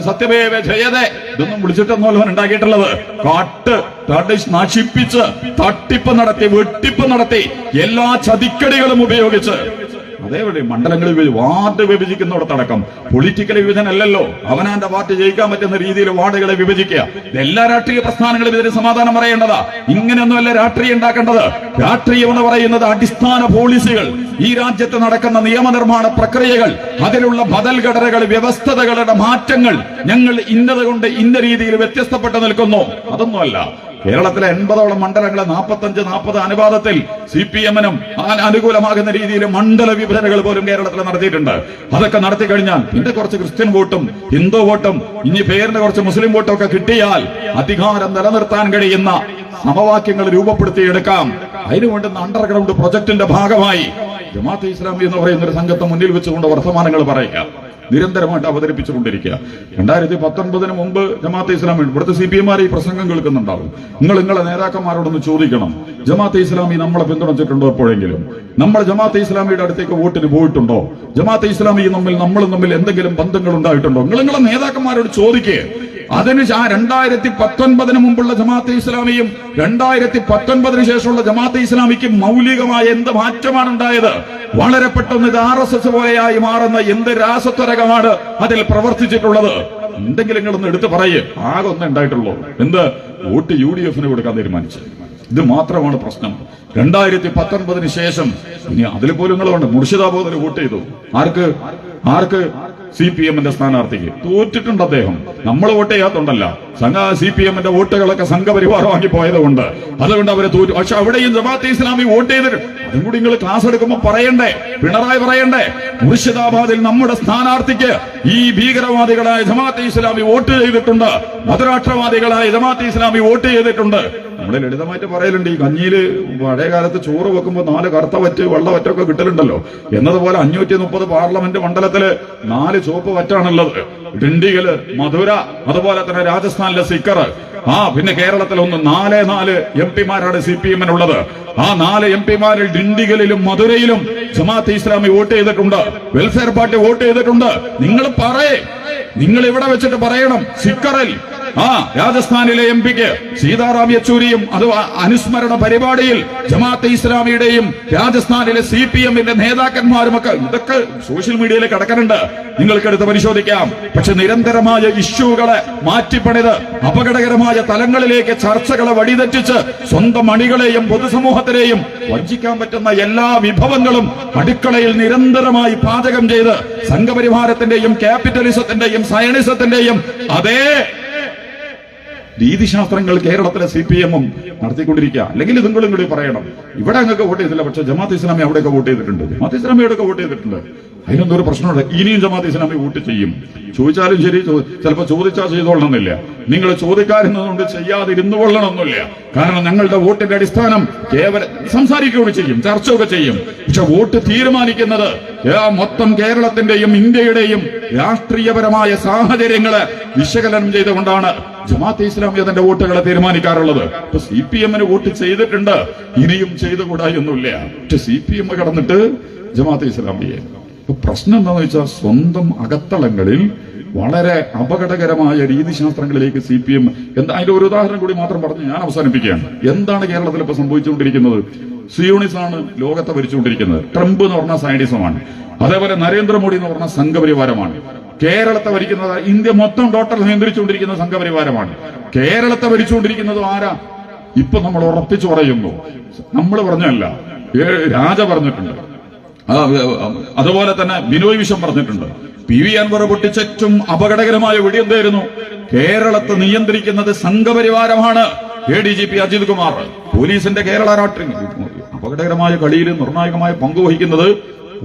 സത്യമേവ ജയതേ, ഇതൊന്നും വിളിച്ചിട്ടൊന്നുമല്ലോ ഉണ്ടാക്കിയിട്ടുള്ളത്. നശിപ്പിച്ച് തട്ടിപ്പ് നടത്തി, വെട്ടിപ്പ് നടത്തി, എല്ലാ ചതിക്കടികളും ഉപയോഗിച്ച് അതേപോലെ മണ്ഡലങ്ങൾ വാർഡ് വിഭജിക്കുന്നിടത്തടക്കം പൊളിറ്റിക്കൽ വിഭജനം അല്ലല്ലോ, അവനാന്റെ പാർട്ടി ജയിക്കാൻ പറ്റുന്ന രീതിയിൽ വാർഡുകളെ വിഭജിക്കുക. എല്ലാ രാഷ്ട്രീയ പ്രസ്ഥാനങ്ങളും ഇതിന് സമാധാനം പറയേണ്ടതാ. ഇങ്ങനെയൊന്നുമല്ല രാഷ്ട്രീയം ഉണ്ടാക്കേണ്ടത്. രാഷ്ട്രീയം എന്ന് പറയുന്നത് അടിസ്ഥാന പോളിസികൾ, ഈ രാജ്യത്ത് നടക്കുന്ന നിയമനിർമ്മാണ പ്രക്രിയകൾ, അതിലുള്ള ബദൽഘടനകൾ, വ്യവസ്ഥതകളുടെ മാറ്റങ്ങൾ, ഞങ്ങൾ ഇന്നത് കൊണ്ട് ഇന്ന രീതിയിൽ വ്യത്യസ്തപ്പെട്ട് നിൽക്കുന്നു. അതൊന്നുമല്ല. കേരളത്തിലെ 80ഓളം മണ്ഡലങ്ങളെ 45-40 അനുപാതത്തിൽ CPM-നും അനുകൂലമാകുന്ന രീതിയിൽ മണ്ഡല വിഭജനങ്ങൾ പോലും കേരളത്തിൽ നടത്തിയിട്ടുണ്ട്. അതൊക്കെ നടത്തി കഴിഞ്ഞാൽ പിന്നെ കുറച്ച് ക്രിസ്ത്യൻ വോട്ടും ഹിന്ദു വോട്ടും ഇനി പേരിന് കുറച്ച് മുസ്ലിം വോട്ടും ഒക്കെ കിട്ടിയാൽ അധികാരം നിലനിർത്താൻ കഴിയുന്ന സമവാക്യങ്ങൾ രൂപപ്പെടുത്തിയെടുക്കാം. അതിനു വേണ്ടുന്ന അണ്ടർഗ്രൗണ്ട് പ്രൊജക്ടിന്റെ ഭാഗമായി ജമാഅത്തെ ഇസ്ലാമി എന്ന് പറയുന്ന ഒരു സംഘത്തെ മുന്നിൽ വെച്ചുകൊണ്ട് വർത്തമാനങ്ങൾ പറയുക, നിരന്തരമായിട്ട് അവതരിപ്പിച്ചുകൊണ്ടിരിക്കുക. 2019 മുമ്പ് ജമാഅത്തെ ഇസ്ലാമി ഇവിടുത്തെ CPM ഈ പ്രസംഗം കേൾക്കുന്നുണ്ടാവും. നിങ്ങളെ നേതാക്കന്മാരോടൊന്ന് ചോദിക്കണം, ജമാഅത്തെ ഇസ്ലാമി നമ്മളെ പിന്തുണച്ചിട്ടുണ്ടോ എപ്പോഴെങ്കിലും? നമ്മൾ ജമാഅത്തെ ഇസ്ലാമിയുടെ അടുത്തേക്ക് വോട്ടിന് പോയിട്ടുണ്ടോ? ജമാഅത്തെ ഇസ്ലാമി നമ്മളും തമ്മിൽ എന്തെങ്കിലും ബന്ധങ്ങൾ ഉണ്ടായിട്ടുണ്ടോ? നിങ്ങളെ നേതാക്കന്മാരോട് ചോദിക്കേ. അതിന് 2019 മുമ്പുള്ള ജമാഅത്തെ ഇസ്ലാമിയും 2019 ശേഷമുള്ള ജമാഅത്തെ ഇസ്ലാമിക്ക് മൗലികമായ എന്ത് മാറ്റമാണ് ഉണ്ടായത്? വളരെ പെട്ടെന്ന് ഇത് RSS പോലെയായി മാറുന്ന എന്ത് രാസത്വരകമാണ് അതിൽ പ്രവർത്തിച്ചിട്ടുള്ളത്? എന്തെങ്കിലും നിങ്ങളൊന്ന് എടുത്ത് പറയേ. ആകെ ഒന്നേ ഉണ്ടായിട്ടുള്ളൂ, എന്ത്? വോട്ട് UDF കൊടുക്കാൻ തീരുമാനിച്ചു. ഇത് മാത്രമാണ് പ്രശ്നം. 2019 ശേഷം ഇനി അതിൽ പോലും നിങ്ങളുണ്ട്. മുർഷിദാബാദിൽ വോട്ട് ചെയ്തു. ആർക്ക്? CPM സ്ഥാനാർത്ഥിക്ക്. തോറ്റിട്ടുണ്ട് അദ്ദേഹം. നമ്മൾ വോട്ട് ചെയ്യാത്തോണ്ടല്ല, CPM വോട്ടുകളൊക്കെ സംഘപരിവാർ വാങ്ങി പോയതുകൊണ്ട്, അതുകൊണ്ട് അവരെ തോറ്റു. പക്ഷെ അവിടെയും ജമാഅത്തെ ഇസ്ലാമി വോട്ട് ചെയ്തിട്ടുണ്ട്. അതും കൂടി നിങ്ങൾ ക്ലാസ് എടുക്കുമ്പോൾ പറയണ്ടേ, പിണറായി പറയണ്ടേ, മുർഷിദാബാദിൽ നമ്മുടെ സ്ഥാനാർത്ഥിക്ക് ഈ ഭീകരവാദികളായ ജമാഅത്തെ ഇസ്ലാമി വോട്ട് ചെയ്തിട്ടുണ്ട്, മതരാഷ്ട്രവാദികളായ ജമാഅത്തെ ഇസ്ലാമി വോട്ട് ചെയ്തിട്ടുണ്ട്. നമ്മള് ലളിതമായിട്ട് പറയലുണ്ട്, ഈ കഞ്ഞിയില് പഴയ കാലത്ത് ചോറ് വെക്കുമ്പോൾ 4 കറുത്ത വറ്റ് വെള്ള വറ്റൊക്കെ കിട്ടലുണ്ടല്ലോ എന്നതുപോലെ 530 പാർലമെന്റ് മണ്ഡലത്തില് 4 ചുവപ്പ് വറ്റാണുള്ളത്. ഡിണ്ടിഗല്, മധുര, അതുപോലെ തന്നെ രാജസ്ഥാനിലെ സിക്കർ, പിന്നെ കേരളത്തിൽ 4 MP-മാരാണ് CPM-നുള്ളത്. ആ 4 MP-മാരിൽ ഡിണ്ടിഗലിലും മധുരയിലും ജമാഅത്തെ ഇസ്ലാമി വോട്ട് ചെയ്തിട്ടുണ്ട്, വെൽഫെയർ പാർട്ടി വോട്ട് ചെയ്തിട്ടുണ്ട്. നിങ്ങൾ ഇവിടെ വെച്ചിട്ട് പറയണം. സിക്കറിൽ രാജസ്ഥാനിലെ MP-ക്ക് സീതാറാം യെച്ചൂരിയും അത് അനുസ്മരണ പരിപാടിയിൽ ജമാഅത്തെ ഇസ്ലാമിയുടെയും രാജസ്ഥാനിലെ CPM-ന്റെ നേതാക്കന്മാരുമൊക്കെ ഇതൊക്കെ സോഷ്യൽ മീഡിയയിൽ കിടക്കുന്നുണ്ട്, നിങ്ങൾക്കെടുത്ത് പരിശോധിക്കാം. പക്ഷെ നിരന്തരമായ ഇഷ്യൂകളെ മാറ്റിപ്പണിത് അപകടകരമായ തലങ്ങളിലേക്ക് ചർച്ചകളെ വഴിതെറ്റിച്ച് സ്വന്തം അണികളെയും പൊതുസമൂഹത്തിനെയും വഞ്ചിക്കാൻ പറ്റുന്ന എല്ലാ വിഭവങ്ങളും അടുക്കളയിൽ നിരന്തരമായി പാചകം ചെയ്ത് സംഘപരിവാരത്തിന്റെയും ക്യാപിറ്റലിസത്തിന്റെയും സയണിസത്തിന്റെയും അതേ രീതിശാസ്ത്രങ്ങൾ കേരളത്തിലെ CPM-ഉം നടത്തിക്കൊണ്ടിരിക്കുക. അല്ലെങ്കിൽ ഇതും കൂടി പറയണം, ഇവിടെ അങ്ങൊക്കെ വോട്ട് ചെയ്തില്ല, പക്ഷെ ജമാഅത്തെ ഇസ്ലാമി അവിടെയൊക്കെ വോട്ട് ചെയ്തിട്ടുണ്ട്, ജമാഅത്തെ ഇസ്ലാമി അവിടെയൊക്കെ വോട്ട് ചെയ്തിട്ടുണ്ട്. അതിനൊന്നും ഒരു പ്രശ്നമുണ്ട്. ഇനിയും ജമാഅത്തെ ഇസ്ലാമി വോട്ട് ചെയ്യും. ചോദിച്ചാലും ശരി, ചിലപ്പോൾ ചോദിച്ചാൽ ചെയ്തോളണമെന്നില്ല. നിങ്ങൾ ചോദിക്കാതിരുന്നതുകൊണ്ട് ചെയ്യാതിരുന്നു കൊള്ളണമെന്നില്ല. കാരണം ഞങ്ങളുടെ വോട്ടിന്റെ അടിസ്ഥാനം കേവലം സംസാരിക്കുകയൊക്കെ ചെയ്യും, ചർച്ചയൊക്കെ ചെയ്യും. പക്ഷെ വോട്ട് തീരുമാനിക്കുന്നത് മൊത്തം കേരളത്തിന്റെയും ഇന്ത്യയുടെയും രാഷ്ട്രീയപരമായ സാഹചര്യങ്ങളെ വിശകലനം ചെയ്തുകൊണ്ടാണ് ജമാഅത്തെ ഇസ്ലാമി അതിന്റെ വോട്ടുകളെ തീരുമാനിക്കാറുള്ളത്. ഇപ്പൊ CPM-ന് വോട്ട് ചെയ്തിട്ടുണ്ട്, ഇനിയും ചെയ്തുകൂടാ ഒന്നുമില്ല. പക്ഷെ CPM കടന്നിട്ട് ജമാഅത്തെ ഇസ്ലാമിയെ. പ്രശ്നം എന്താണെന്ന് വെച്ചാൽ സ്വന്തം അകത്തളങ്ങളിൽ വളരെ അപകടകരമായ രീതിശാസ്ത്രങ്ങളിലേക്ക് CPM അതിന്റെ ഒരു ഉദാഹരണം കൂടി മാത്രം പറഞ്ഞ് ഞാൻ അവസാനിപ്പിക്കുകയാണ്. എന്താണ് കേരളത്തിൽ ഇപ്പൊ സംഭവിച്ചുകൊണ്ടിരിക്കുന്നത്? സിയോണിസമാണ് ലോകത്തെ ഭരിച്ചുകൊണ്ടിരിക്കുന്നത്. ട്രംപ് എന്ന് പറഞ്ഞ സയനിസമാണ്, അതേപോലെ നരേന്ദ്രമോദി എന്ന് പറഞ്ഞ സംഘപരിവാരമാണ്. കേരളത്തെ ഭരിക്കുന്നത്, ഇന്ത്യ മൊത്തം ടോട്ടൽ നിയന്ത്രിച്ചുകൊണ്ടിരിക്കുന്ന സംഘപരിവാരമാണ്. കേരളത്തെ ഭരിച്ചുകൊണ്ടിരിക്കുന്നത് ആരാ? ഇപ്പൊ നമ്മൾ ഉറപ്പിച്ചു പറയുന്നു, നമ്മൾ പറഞ്ഞല്ല, രാജ പറഞ്ഞിട്ടുണ്ട്, അതുപോലെ തന്നെ ബിനോയ് വിശ്വം പറഞ്ഞിട്ടുണ്ട്. PV അൻവർ പൊട്ടിച്ച ഏറ്റവും അപകടകരമായ വെടി എന്തായിരുന്നു? കേരളത്തെ നിയന്ത്രിക്കുന്നത് സംഘപരിവാരമാണ്. ADGP അജിത് കുമാർ, പോലീസിന്റെ കേരള രാഷ്ട്രീയ അപകടകരമായ കളിയിൽ നിർണായകമായ പങ്കുവഹിക്കുന്നത്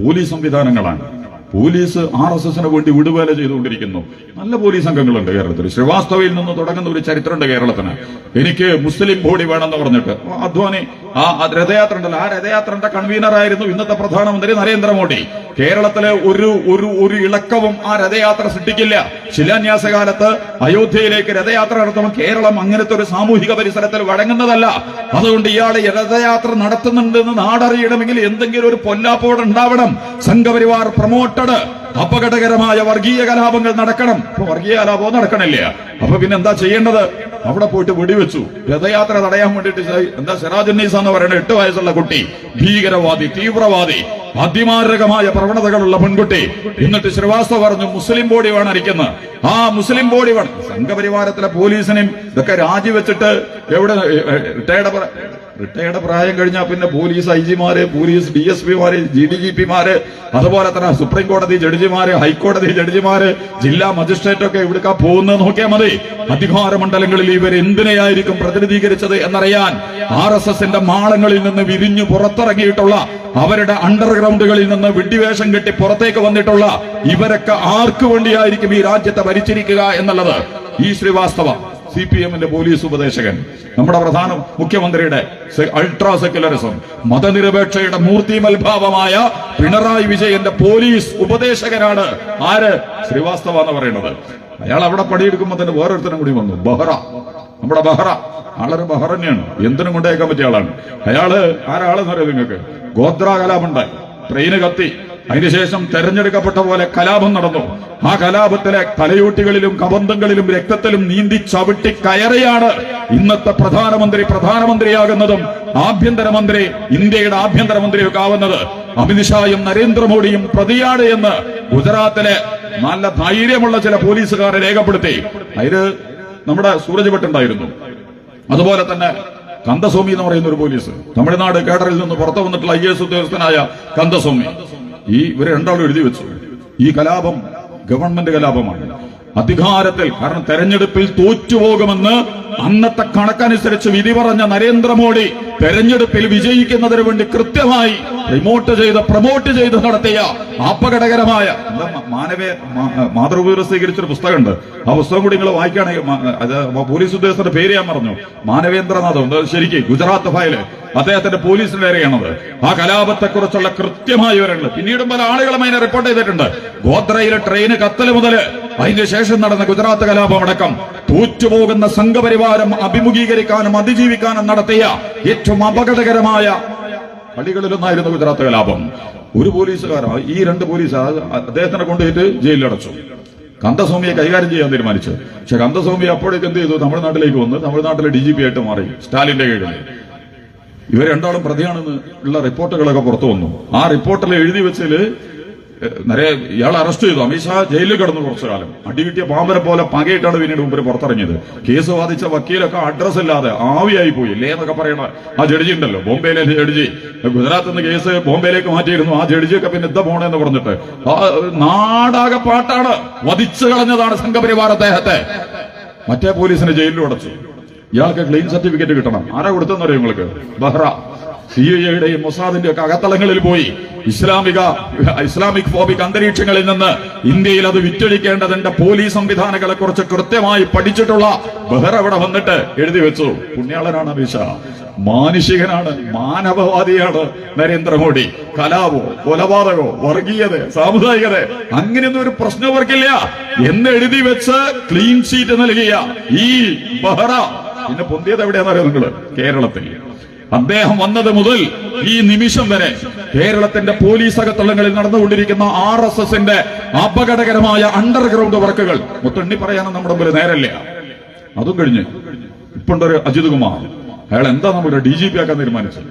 പോലീസ് സംവിധാനങ്ങളാണ്. പോലീസ് RSS-ന് വേണ്ടി വിടുവേല ചെയ്തുകൊണ്ടിരിക്കുന്നു. നല്ല പോലീസ് അംഗങ്ങളുണ്ട് കേരളത്തിൽ. ശ്രീവാസ്തവയിൽ നിന്ന് തുടങ്ങുന്ന ഒരു ചരിത്രമുണ്ട് കേരളത്തിന്. എനിക്ക് മുസ്ലിം ബോഡി വേണമെന്ന് പറഞ്ഞിട്ട് അദ്വാനി രഥയാത്ര ഉണ്ടല്ലോ, ആ രഥയാത്രയുടെ കൺവീനറായിരുന്നു ഇന്നത്തെ പ്രധാനമന്ത്രി നരേന്ദ്രമോദി. കേരളത്തിലെ ഒരു ഇളക്കവും ആ രഥയാത്ര സൃഷ്ടിക്കില്ല. ശിലാന്യാസ കാലത്ത് അയോധ്യയിലേക്ക് രഥയാത്ര നടത്തുമ്പോൾ കേരളം അങ്ങനത്തെ ഒരു സാമൂഹിക പരിസരത്തിൽ വഴങ്ങുന്നതല്ല. അതുകൊണ്ട് ഇയാളെ രഥയാത്ര നടത്തുന്നുണ്ടെന്ന് നാടറിയണമെങ്കിൽ എന്തെങ്കിലും ഒരു പൊല്ലാപ്പോട് ഉണ്ടാവണം. സംഘപരിവാർ പ്രമോട്ടഡ് അപകടകരമായ വർഗീയ കലാപങ്ങൾ നടക്കണം. ഇപ്പൊ വർഗീയ കലാപവും നടക്കണില്ല. അപ്പൊ പിന്നെ എന്താ ചെയ്യേണ്ടത്? അവിടെ പോയിട്ട് വെടിവെച്ചു. രഥയാത്ര തടയാൻ വേണ്ടിയിട്ട് എന്താ സിറാജുന്നീസ എന്ന് പറയുന്ന 8 വയസ്സുള്ള കുട്ടി, ഭീകരവാദി, തീവ്രവാദി, അതിമാരകമായ പ്രവണതകളുള്ള പെൺകുട്ടി. എന്നിട്ട് ശ്രീവാസ്തവ പറഞ്ഞു മുസ്ലിം ബോഡി വേണം ഇരിക്കുന്നത്. ആ മുസ്ലിം ബോഡി വേണം. സംഘപരിവാരത്തിലെ പോലീസിനെയും ഇതൊക്കെ രാജിവെച്ചിട്ട് എവിടെ റിട്ടയർഡ് പ്രായം കഴിഞ്ഞാൽ പിന്നെ പോലീസ് IG-മാര്, പോലീസ് DSP-മാര്, GDGP-മാര്, അതുപോലെ തന്നെ സുപ്രീം കോടതി ജഡ്ജിമാര്, ഹൈക്കോടതി ജഡ്ജിമാര്, ജില്ലാ മജിസ്ട്രേറ്റ് ഒക്കെ ഇവിടുക്കാ പോകുന്നത് നോക്കിയാൽ മതി. അധികാര മണ്ഡലങ്ങളിൽ ഇവർ എന്തിനെയായിരിക്കും പ്രതിനിധീകരിച്ചത് എന്നറിയാൻ RSS-ന്റെ മാളങ്ങളിൽ നിന്ന് വിരിഞ്ഞു പുറത്തിറങ്ങിയിട്ടുള്ള, അവരുടെ അണ്ടർഗ്രൗണ്ടുകളിൽ നിന്ന് വിഡ്ഢിവേഷം കെട്ടി പുറത്തേക്ക് വന്നിട്ടുള്ള ഇവരൊക്കെ ആർക്കു വേണ്ടിയായിരിക്കും ഈ രാജ്യത്തെ ഭരിച്ചിരിക്കുക എന്നുള്ളത് ഈ ശ്രീവാസ്തവ CPM-ന്റെ പോലീസ് ഉപദേശകൻ, നമ്മുടെ പ്രധാന മുഖ്യമന്ത്രിയുടെ അൾട്രാ സെക്യുലറിസം, മതനിരപേക്ഷയുടെ മൂർത്തിമൽഭാവമായ പിണറായി വിജയന്റെ പോലീസ് ഉപദേശകനാണ് ആര്? ശ്രീവാസ്തവ എന്ന് പറയുന്നത്. അയാൾ അവിടെ പണിയെടുക്കുമ്പോൾ തന്നെ വേറൊരുത്തനും കൂടി വന്നു, ബഹ്റ. നമ്മുടെ ബഹ്റ ആളൊരു ബഹ്റ തന്നെയാണ്, എന്തിനും കൊണ്ടേക്കാൻ പറ്റിയ ആളാണ്. അയാള് ആരാളെന്ന് അറിയാം നിങ്ങൾക്ക്? ഗോത്ര കലാപമുണ്ടായി, ട്രെയിന് കത്തി, അതിനുശേഷം തെരഞ്ഞെടുക്കപ്പെട്ട പോലെ കലാപം നടന്നു. ആ കലാപത്തിലെ തലയൂട്ടികളിലും കബന്ധങ്ങളിലും രക്തത്തിലും നീന്തി ചവിട്ടി കയറിയാണ് ഇന്നത്തെ പ്രധാനമന്ത്രിയാകുന്നതും ആഭ്യന്തരമന്ത്രി, ഇന്ത്യയുടെ ആഭ്യന്തരമന്ത്രിയൊക്കെ ആവുന്നത്. അമിത്ഷായും നരേന്ദ്രമോദിയും പ്രതിയാണ് എന്ന് ഗുജറാത്തിലെ നല്ല ധൈര്യമുള്ള ചില പോലീസുകാരെ രേഖപ്പെടുത്തി. അതിന് നമ്മുടെ സൂരജ് ഭട്ടുണ്ടായിരുന്നു. അതുപോലെ തന്നെ കന്ദസ്വാമി എന്ന് പറയുന്ന ഒരു പോലീസ്, തമിഴ്നാട് കേഡറിൽ നിന്ന് പുറത്തു വന്നിട്ടുള്ള IAS ഉദ്യോഗസ്ഥനായ കന്ദസ്വാമി. ഇവര് രണ്ടാളും എഴുതി വെച്ചു, ഈ കലാപം ഗവൺമെന്റ് കലാപമാണ്. അധികാരത്തിൽ, കാരണം തെരഞ്ഞെടുപ്പിൽ തോറ്റുപോകുമെന്ന് അന്നത്തെ കണക്കനുസരിച്ച് വിധി പറഞ്ഞ നരേന്ദ്രമോദി തെരഞ്ഞെടുപ്പിൽ വിജയിക്കുന്നതിന് വേണ്ടി കൃത്യമായി പ്രൊമോട്ട് ചെയ്ത് നടത്തിയ അപകടകരമായ മാതൃഭൂമി സ്വീകരിച്ചൊരു പുസ്തകമുണ്ട്. ആ പുസ്തകം കൂടി നിങ്ങൾ വായിക്കുകയാണെങ്കിൽ, അത് പോലീസ് ഉദ്യോഗസ്ഥരുടെ പേര് ഞാൻ പറഞ്ഞു, മാനവേന്ദ്രനാഥ്, ശരിക്കും ഗുജറാത്ത് ഫയല്, അദ്ദേഹത്തിന്റെ പോലീസിന്റെ ഏരിയയാണത്. ആ കലാപത്തെക്കുറിച്ചുള്ള കൃത്യമായ വിവരങ്ങൾ പിന്നീടും പല ആളുകളും അതിനെ റിപ്പോർട്ട് ചെയ്തിട്ടുണ്ട്. ഗോദ്രയിലെ ട്രെയിന് കത്തൽ മുതൽ അതിന് ശേഷം നടന്ന ഗുജറാത്ത് കലാപം അടക്കം തോറ്റുപോകുന്ന സംഘപരിവാരം അഭിമുഖീകരിക്കാനും അതിജീവിക്കാനും നടത്തിയ ഏറ്റവും അപകടകരമായ കളികളിലൊന്നായിരുന്നു ഗുജറാത്ത് കലാപം. ഒരു പോലീസുകാരൻ, ഈ രണ്ട് പോലീസുകാർ അദ്ദേഹത്തിനെ കൊണ്ടുപോയിട്ട് ജയിലിലടച്ചു. കന്ദസ്വാമിയെ കൈകാര്യം ചെയ്യാൻ തീരുമാനിച്ചു. പക്ഷെ കന്ദസ്വാമി അപ്പോഴേക്ക് എന്ത് ചെയ്തു? തമിഴ്നാട്ടിലേക്ക് വന്ന് തമിഴ്നാട്ടിലെ DGP ആയിട്ട് മാറി, സ്റ്റാലിന്റെ കീഴിൽ. ഇവർ രണ്ടാളും പ്രതിയാണെന്ന് ഉള്ള റിപ്പോർട്ടുകളൊക്കെ പുറത്തു വന്നു. ആ റിപ്പോർട്ടിൽ എഴുതി വെച്ചതില് ഇയാളെ അറസ്റ്റ് ചെയ്തു. അമിത്ഷാ ജയിലിൽ കിടന്നു കുറച്ചു കാലം. അടികിട്ടിയ പാമ്പരെ പോലെ പകയിട്ടാണ് പിന്നീട് മുമ്പ് പുറത്തിറങ്ങിയത്. കേസ് വാദിച്ച വക്കീലൊക്കെ അഡ്രസ് ഇല്ലാതെ ആവിയായി പോയി. ഇല്ലേ എന്നൊക്കെ പറയണ ആ ജഡ്ജി ഉണ്ടല്ലോ, ബോംബെയിലെ ജഡ്ജി, ഗുജറാത്തിൽ നിന്ന് കേസ് ബോംബെയിലേക്ക് മാറ്റിയിരുന്നു. ആ ജഡ്ജിയൊക്കെ പിന്നെ എന്താ പോണെന്ന് പറഞ്ഞിട്ട് നാടാകെ പാട്ടാണ്, വധിച്ചു കളഞ്ഞതാണ് സംഘപരിവാർ അദ്ദേഹത്തെ. മറ്റേ പോലീസിനെ ജയിലിലും അടച്ചു. ഇയാൾക്ക് ക്ലീൻ സർട്ടിഫിക്കറ്റ് കിട്ടണം. ആരാ കൊടുത്തെന്ന് അറിയാം നിങ്ങൾക്ക്? ബഹ്റ. CIA-യുടെയും മൊസാദിന്റെയും ഒക്കെ അകത്തളങ്ങളിൽ പോയി ഇസ്ലാമിക് ഫോബിക് അന്തരീക്ഷങ്ങളിൽ നിന്ന് ഇന്ത്യയിൽ അത് വിറ്റഴിക്കേണ്ടതിന്റെ പോലീസ് സംവിധാനങ്ങളെ കുറിച്ച് കൃത്യമായി പഠിച്ചിട്ടുള്ള ബഹ്റ അവിടെ വന്നിട്ട് എഴുതി വെച്ചു. പുണ്യാളനാണ് അമിത്ഷാ, മാനുഷികനാണ്, മാനവവാദിയാണ് നരേന്ദ്രമോദി. കലാപോ, കൊലപാതകോ, വർഗീയത, സാമുദായികത, അങ്ങനെയൊന്നും ഒരു പ്രശ്നം അവർക്കില്ല എന്ന് എഴുതി വെച്ച് ക്ലീൻ ഷീറ്റ് നൽകിയ ഈ ബഹ്റ പിന്നെ പൊന്തിയത് എവിടെയാണെന്നറിയോ നിങ്ങള്? കേരളത്തിൽ. അദ്ദേഹം വന്നത് മുതൽ ഈ നിമിഷം വരെ കേരളത്തിന്റെ പോലീസ് അകത്തളങ്ങളിൽ നടന്നുകൊണ്ടിരിക്കുന്ന RSSന്റെ അപകടകരമായ അണ്ടർഗ്രൗണ്ട് വർക്കുകൾ മുത്തെണ്ണി പറയാനും നമ്മുടെ മുമ്പിൽ നേരല്ല. അതും കഴിഞ്ഞ് ഇപ്പൊണ്ടൊരു അജിത് കുമാർ, അയാൾ എന്താ നമ്മുടെ DGP ആക്കാൻ തീരുമാനിച്ചത്?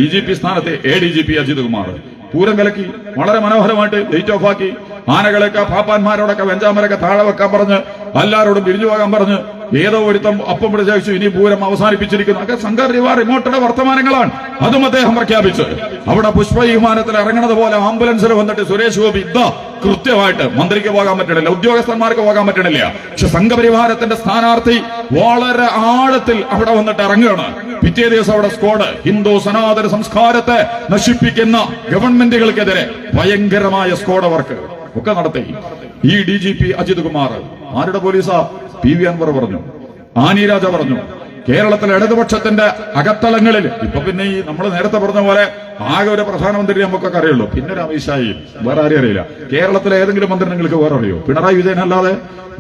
DGP സ്ഥാനത്തെ ADGP അജിത് കുമാർ പൂരം കലക്കി, വളരെ മനോഹരമായിട്ട് ഗേറ്റ് ഓഫ് ആക്കി. ആനകളൊക്കെ പാപ്പാന്മാരോടൊക്കെ വെഞ്ചാമരൊക്കെ താഴെ വെക്കാൻ പറഞ്ഞ് എല്ലാവരോടും പിരിഞ്ഞു പോകാൻ പറഞ്ഞ് ഏതോ ഒരുത്തം അപ്പം വിളിച്ചു ഇനി പൂരം അവസാനിപ്പിച്ചിരിക്കുന്നു. ഒക്കെ സംഘപരിവാർ റിമോട്ടയുടെ വർത്തമാനങ്ങളാണ്. അതും അദ്ദേഹം പ്രഖ്യാപിച്ചു. അവിടെ പുഷ്പവിമാനത്തിൽ ഇറങ്ങണത് പോലെ ആംബുലൻസിൽ വന്നിട്ട് സുരേഷ് ഗോപി ഇതാ കൃത്യമായിട്ട് മന്ത്രിക്ക് പോകാൻ പറ്റണില്ല, ഉദ്യോഗസ്ഥന്മാർക്ക് പോകാൻ പറ്റണില്ല. പക്ഷെ സംഘപരിവാരത്തിന്റെ സ്ഥാനാർത്ഥി വളരെ ആഴത്തിൽ അവിടെ വന്നിട്ട് ഇറങ്ങുകയാണ്. പിറ്റേ ദിവസം അവിടെ സ്ക്വാഡ് ഹിന്ദു സനാതന സംസ്കാരത്തെ നശിപ്പിക്കുന്ന ഗവൺമെന്റുകൾക്കെതിരെ ഭയങ്കരമായ സ്ക്വാഡ് വർക്ക് ഒക്കെ നടത്തി. ഈ DGP അജിത് കുമാർ ആരുടെ പോലീസാ? PV അൻവർ പറഞ്ഞു, ആനി രാജ പറഞ്ഞു. കേരളത്തിലെ ഇടതുപക്ഷത്തിന്റെ അകത്തളങ്ങളിൽ ഇപ്പൊ പിന്നെ ഈ നമ്മൾ നേരത്തെ പറഞ്ഞ പോലെ ആകെ ഒരു പ്രധാനമന്ത്രി നമുക്കൊക്കെ അറിയുള്ളൂ, പിന്നെ ഒരു അമിത്ഷായും വേറെ ആരെയും അറിയില്ല. കേരളത്തിലെ ഏതെങ്കിലും മന്ത്രി നിങ്ങൾക്ക് വേറെ അറിയോ? പിണറായി വിജയൻ അല്ലാതെ,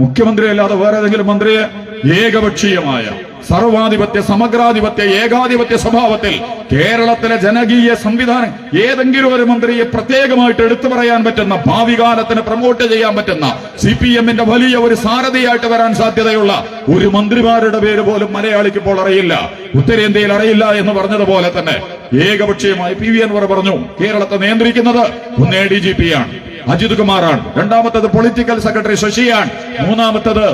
മുഖ്യമന്ത്രി അല്ലാതെ വേറെ ഏതെങ്കിലും മന്ത്രിയെ ഏകപക്ഷീയമായ സർവാധിപത്യ, സമഗ്രാധിപത്യ, ഏകാധിപത്യ സ്വഭാവത്തിൽ കേരളത്തിലെ ജനകീയ സംവിധാനം ഏതെങ്കിലും ഒരു മന്ത്രിയെ പ്രത്യേകമായിട്ട് എടുത്തു പറയാൻ പറ്റുന്ന, ഭാവി കാലത്തിന് പ്രൊമോട്ട് ചെയ്യാൻ പറ്റുന്ന, CPM-ന്റെ വലിയ ഒരു സാരഥിയായിട്ട് വരാൻ സാധ്യതയുള്ള ഒരു മന്ത്രിമാരുടെ പേര് പോലും മലയാളിക്ക് ഇപ്പോൾ അറിയില്ല, ഉത്തരേന്ത്യയിൽ അറിയില്ല എന്ന് പറഞ്ഞതുപോലെ തന്നെ ഏകപക്ഷീയമായി PV അൻവർ പറഞ്ഞു കേരളത്തെ നിയന്ത്രിക്കുന്നത് ഒന്ന് ADGP-യാണ്, അജിത് കുമാറാണ്, രണ്ടാമത്തത് പൊളിറ്റിക്കൽ സെക്രട്ടറി ശശിയാണ്, മൂന്നാമത്തത്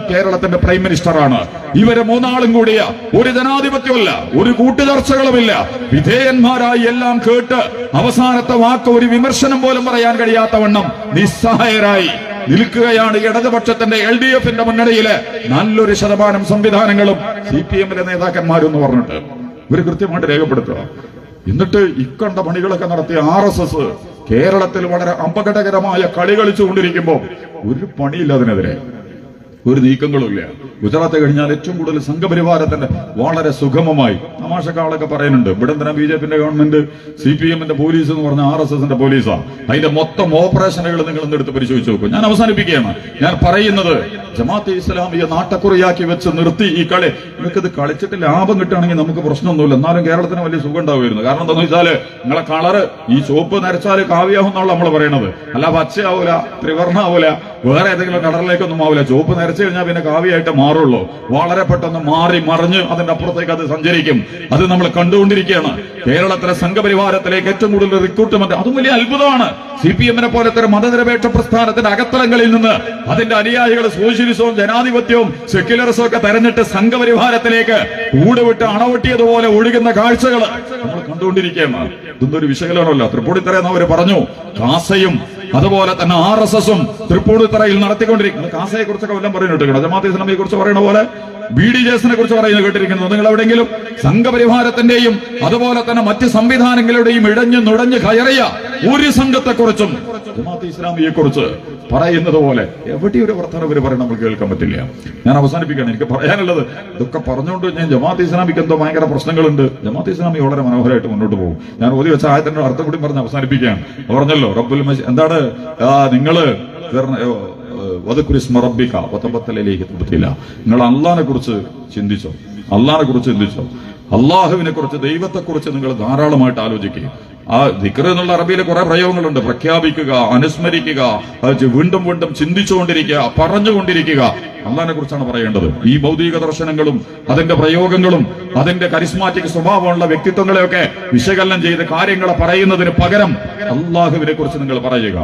കേരളത്തിന്റെ പ്രൈം മിനിസ്റ്ററാണ്. ഇവരെ മൂന്നാളും കൂടിയ ഒരു ജനാധിപത്യമല്ല, ഒരു കൂട്ടുചർച്ചകളുമില്ല, വിധേയന്മാരായി എല്ലാം കേട്ട് അവസാനത്തെ വാക്ക് ഒരു വിമർശനം പോലും പറയാൻ കഴിയാത്തവണ്ണം നിസ്സഹായരായി നിൽക്കുകയാണ് ഇടതുപക്ഷത്തിന്റെ LDF-ന്റെ മുന്നണിയിലെ നല്ലൊരു ശതമാനം സംവിധാനങ്ങളും CPM-ലെ നേതാക്കന്മാരെന്ന് പറഞ്ഞിട്ട് ഇവർ കൃത്യമായിട്ട് രേഖപ്പെടുത്തുക. എന്നിട്ട് ഇക്കണ്ട പണികളൊക്കെ നടത്തിയ RSS കേരളത്തിൽ വളരെ അപകടകരമായ കളി കളിച്ചുകൊണ്ടിരിക്കുമ്പോൾ ഒരു പണിയില്ല അതിനെതിരെ. ഒരു നീക്കങ്ങളുമില്ല. ഗുജറാത്ത് കഴിഞ്ഞാൽ ഏറ്റവും കൂടുതൽ സംഘപരിവാരത്തിന്റെ വളരെ സുഗമമായി തമാശക്കാളൊക്കെ പറയുന്നുണ്ട്. ഇവിടെ തന്നെ ബിജെപിന്റെ ഗവൺമെന്റ് CPM-ന്റെ പോലീസ് എന്ന് പറഞ്ഞ RSSന്റെ പോലീസാണ്. അതിന്റെ മൊത്തം ഓപ്പറേഷനുകൾ നിങ്ങൾ എന്തെടുത്ത് പരിശോധിച്ച് നോക്കും. ഞാൻ അവസാനിപ്പിക്കുകയാണ്. ഞാൻ പറയുന്നത് ജമാഅത്തെ ഇസ്ലാമിയെ നാട്ടക്കുറിയാക്കി വെച്ച് നിർത്തി ഈ കളി. നിങ്ങൾക്കിത് കളിച്ചിട്ട് ലാഭം കിട്ടുകയാണെങ്കിൽ നമുക്ക് പ്രശ്നമൊന്നുമില്ല. എന്നാലും കേരളത്തിന് വലിയ സുഖം ഉണ്ടാവുമായിരുന്നു. കാരണം എന്താണെന്ന് വെച്ചാൽ നിങ്ങളെ കളറ് ഈ ചുവപ്പ് നരച്ചാൽ കാവ്യാവും എന്നാണ് നമ്മൾ പറയണത്. അല്ല പച്ചയാവൂല, ത്രിവർണ്ണാവൂല, വേറെ ഏതെങ്കിലും കളറിലേക്കൊന്നും ആവില്ല. ചുവപ്പ് നരച്ചു കഴിഞ്ഞാൽ പിന്നെ കാവ്യമായിട്ട് മാറുള്ളൂ. വളരെ പെട്ടെന്ന് മാറി മറിഞ്ഞ് അതിന്റെ അപ്പുറത്തേക്ക് അത് സഞ്ചരിക്കും. അത് നമ്മൾ കണ്ടുകൊണ്ടിരിക്കുകയാണ്. കേരളത്തിലെ സംഘപരിവാരത്തിലേക്ക് ഏറ്റവും കൂടുതൽ റിക്രൂട്ട്മെന്റ്, അതും വലിയ അത്ഭുതമാണ്. CPM-നെ പോലത്തെ ഒരു മതനിരപേക്ഷ പ്രസ്ഥാനത്തിന്റെ അകത്തളങ്ങളിൽ നിന്ന് അതിന്റെ അനുയായികൾ സോഷ്യലിസവും ജനാധിപത്യവും സെക്യുലറിസവും ഒക്കെ തെരഞ്ഞിട്ട് സംഘപരിവാരത്തിലേക്ക് കൂടുവിട്ട് അണവട്ടിയതുപോലെ ഒഴുകുന്ന കാഴ്ചകൾ നമ്മൾ കണ്ടുകൊണ്ടിരിക്കുകയാണ്. ഇതൊന്നും ഒരു വിശകലനമല്ല. തൃപ്പൂണിത്തറയെന്ന് അവർ പറഞ്ഞു. കാസയും അതുപോലെ തന്നെ RSS-ഉം തൃപ്പൂണിത്തറയിൽ നടത്തിക്കൊണ്ടിരിക്കുന്നത്. കാസയെ കുറിച്ചൊക്കെ വല്ലതും പറയുന്നുണ്ട്. ജമാഅത്തെ ഇസ്ലാമിയെ കുറിച്ച് പറയുന്ന പോലെ BDJs-നെ കുറിച്ച് പറയുന്നത് കേട്ടിരിക്കുന്നത് നിങ്ങൾ എവിടെയെങ്കിലും? സംഘപരിവാരത്തിന്റെയും അതുപോലെ തന്നെ മറ്റ് സംവിധാനങ്ങളുടെയും ഇടഞ്ഞു നുടഞ്ഞു കയറിയ ഒരു സംഘത്തെക്കുറിച്ചും ജമാഅത്തെ ഇസ്ലാമിയെ കുറിച്ച് പറയുന്നത് പോലെ എവിടെ ഒരു വർത്തമാനം ഇവർ പറയുന്നത് നമുക്ക് കേൾക്കാൻ പറ്റില്ല. ഞാൻ അവസാനിപ്പിക്കുകയാണ്. എനിക്ക് പറയാനുള്ളത് ഇതൊക്കെ പറഞ്ഞുകൊണ്ട് ഞാൻ ജമാഅത്തെ ഇസ്ലാമിക്ക് എന്തോ ഭയങ്കര പ്രശ്നങ്ങളുണ്ട്. ജമാഅത്തെ ഇസ്ലാമി വളരെ മനോഹരമായിട്ട് മുന്നോട്ട് പോകും. ഞാൻ ഓതി വെച്ച ആയത്തിന്റെ അർത്ഥം കൂടി പറഞ്ഞ് അവസാനിപ്പിക്കുകയാണ്. പറഞ്ഞല്ലോ റബ്ബുൽ എന്താണ് നിങ്ങള് നിങ്ങൾ അള്ളാഹിനെ കുറിച്ച് ചിന്തിച്ചോ? അള്ളാഹുവിനെ കുറിച്ച്, ദൈവത്തെ കുറിച്ച് നിങ്ങൾ ധാരാളമായിട്ട് ആലോചിക്കുക. ആ ദിക്ർ എന്നുള്ള അറബിയിലെ കുറെ പ്രയോഗങ്ങളുണ്ട്. പ്രഖ്യാപിക്കുക, അനുസ്മരിക്കുക, വീണ്ടും വീണ്ടും ചിന്തിച്ചുകൊണ്ടിരിക്കുക, പറഞ്ഞുകൊണ്ടിരിക്കുക. അള്ളാഹിനെ കുറിച്ചാണ് പറയേണ്ടത്. ഈ ഭൗതിക ദർശനങ്ങളും അതിന്റെ പ്രയോഗങ്ങളും അതിന്റെ കരിസ്മാറ്റിക് സ്വഭാവമുള്ള വ്യക്തിത്വങ്ങളെയൊക്കെ വിശകലനം ചെയ്ത് കാര്യങ്ങളെ പറയുന്നതിന് പകരം അള്ളാഹുവിനെ കുറിച്ച് നിങ്ങൾ പറയുക.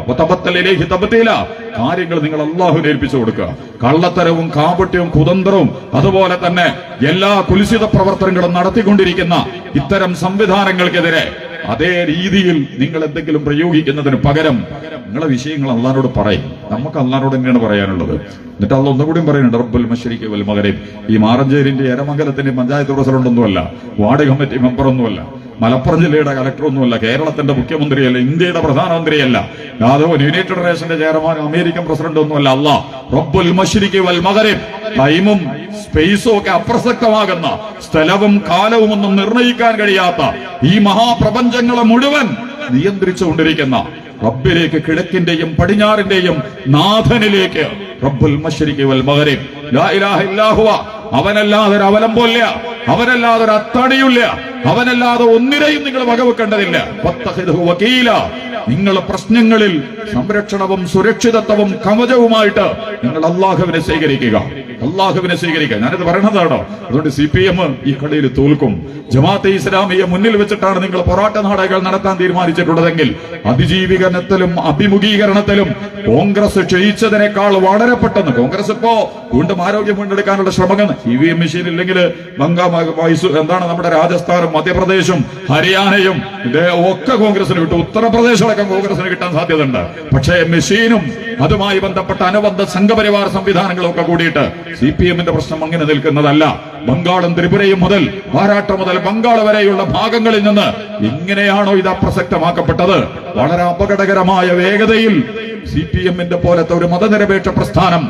കാര്യങ്ങൾ നിങ്ങൾ അള്ളാഹുവിനെ ഏൽപ്പിച്ചു കൊടുക്കുക. കള്ളത്തരവും കാപട്യവും കുതന്ത്രവും അതുപോലെ തന്നെ എല്ലാ കുലുസിത പ്രവർത്തനങ്ങളും നടത്തിക്കൊണ്ടിരിക്കുന്ന ഇത്തരം സംവിധാനങ്ങൾക്കെതിരെ അതേ രീതിയിൽ നിങ്ങൾ എന്തെങ്കിലും പ്രയോഗിക്കുന്നതിന് പകരം നിങ്ങളെ വിഷയങ്ങൾ അള്ളാഹിനോട് പറയും. നമുക്ക് അള്ളാഹിനോട് തന്നെയാണ് പറയാനുള്ളത്. എന്നിട്ട് അള്ളാഹ് ഒന്നുകൂടിയും പറയുന്നുണ്ട്, റബ്ബുൽ മശ്രിഖി വൽ മഗ്രിബ്. ഈ മാറഞ്ചേരിന്റെ എരമംഗലത്തിന്റെ പഞ്ചായത്ത് പ്രസിഡന്റൊന്നുമല്ല, വാർഡ് കമ്മിറ്റി മെമ്പറൊന്നുമല്ല, മലപ്പുറം ജില്ലയുടെ കലക്ടറൊന്നുമല്ല, കേരളത്തിന്റെ മുഖ്യമന്ത്രിയല്ല, ഇന്ത്യയുടെ പ്രധാനമന്ത്രിയല്ല, യാദവ് യുണൈറ്റഡ് നേഷന്റെ ചെയർമാൻ, അമേരിക്കൻ പ്രസിഡന്റ് ഒന്നുമല്ല. അള്ളാഹ് റബ്ബുൽ മശ്രിഖി വൽ മഗ്രിബ്. ടൈമും സ്പേസും ഒക്കെ അപ്രസക്തമാകുന്ന, സ്ഥലവും കാലവും ഒന്നും നിർണയിക്കാൻ കഴിയാത്ത ഈ മഹാപ്രപഞ്ചങ്ങളെ മുഴുവൻ നിയന്ത്രിച്ചുകൊണ്ടിരിക്കുന്ന റബ്ബിലേക്ക്, കിഴക്കിന്റെയും പടിഞ്ഞാറിന്റെയും നാഥനിലേക്ക്, റബ്ബുൽ മശ്രിഖി വൽ മഗ്രിബ്. ലാ ഇലാഹ ഇല്ലാ ഹുവ. അവനല്ലാതെ ഒരു അവലംബമില്ല, അവനല്ലാതെ ഒരു അത്താണിയില്ല, അവനല്ലാതെ ഒന്നിനെയും നിങ്ങൾ വകവെക്കേണ്ടതില്ല. വത്തഖിദ്ഹു വകീല. നിങ്ങൾ പ്രശ്നങ്ങളിൽ സംരക്ഷണവും സുരക്ഷിതത്വവും കവചവുമായിട്ട് നിങ്ങൾ അള്ളാഹുവിനെ സ്വീകരിക്കുക. ഞാനിത് പറയണതാണോ? അതുകൊണ്ട് CPM ഈ കളിയിൽ തോൽക്കും. ജമാഅത്തെ ഇസ്ലാമിയെ മുന്നിൽ വെച്ചിട്ടാണ് നിങ്ങൾ പോരാട്ട നാടകങ്ങൾ നടത്താൻ തീരുമാനിച്ചിട്ടുള്ളതെങ്കിൽ അതിജീവികരണത്തിലും അഭിമുഖീകരണത്തിലും കോൺഗ്രസ് ക്ഷയിച്ചതിനേക്കാൾ വളരെ പെട്ടെന്ന് കോൺഗ്രസ് ഇപ്പോ വീണ്ടും ആരോഗ്യം വീണ്ടെടുക്കാനുള്ള ശ്രമങ്ങൾ, EVM മെഷീൻ ഇല്ലെങ്കിൽ എന്താണ് നമ്മുടെ രാജസ്ഥാനും മധ്യപ്രദേശും ഹരിയാനയും ഒക്കെ കോൺഗ്രസിന് കിട്ടും. ഉത്തർപ്രദേശ് അടക്കം കോൺഗ്രസിന് കിട്ടാൻ സാധ്യതയുണ്ട്. പക്ഷേ മെഷീനും അതുമായി ബന്ധപ്പെട്ട അനുബന്ധ സംഘപരിവാർ സംവിധാനങ്ങളും ഒക്കെ കൂടിയിട്ട് CPM-ന്റെ പ്രശ്നം അങ്ങനെ നിൽക്കുന്നതല്ല. ബംഗാളും ത്രിപുരയും മുതൽ മഹാരാഷ്ട്ര മുതൽ ബംഗാൾ വരെയുള്ള ഭാഗങ്ങളിൽ നിന്ന് എങ്ങനെയാണോ ഇത് അപ്രസക്തമാക്കപ്പെട്ടത്, വളരെ അപകടകരമായ വേഗതയിൽ CPM-ന്റെ പോലത്തെ ഒരു മതനിരപേക്ഷ പ്രസ്ഥാനം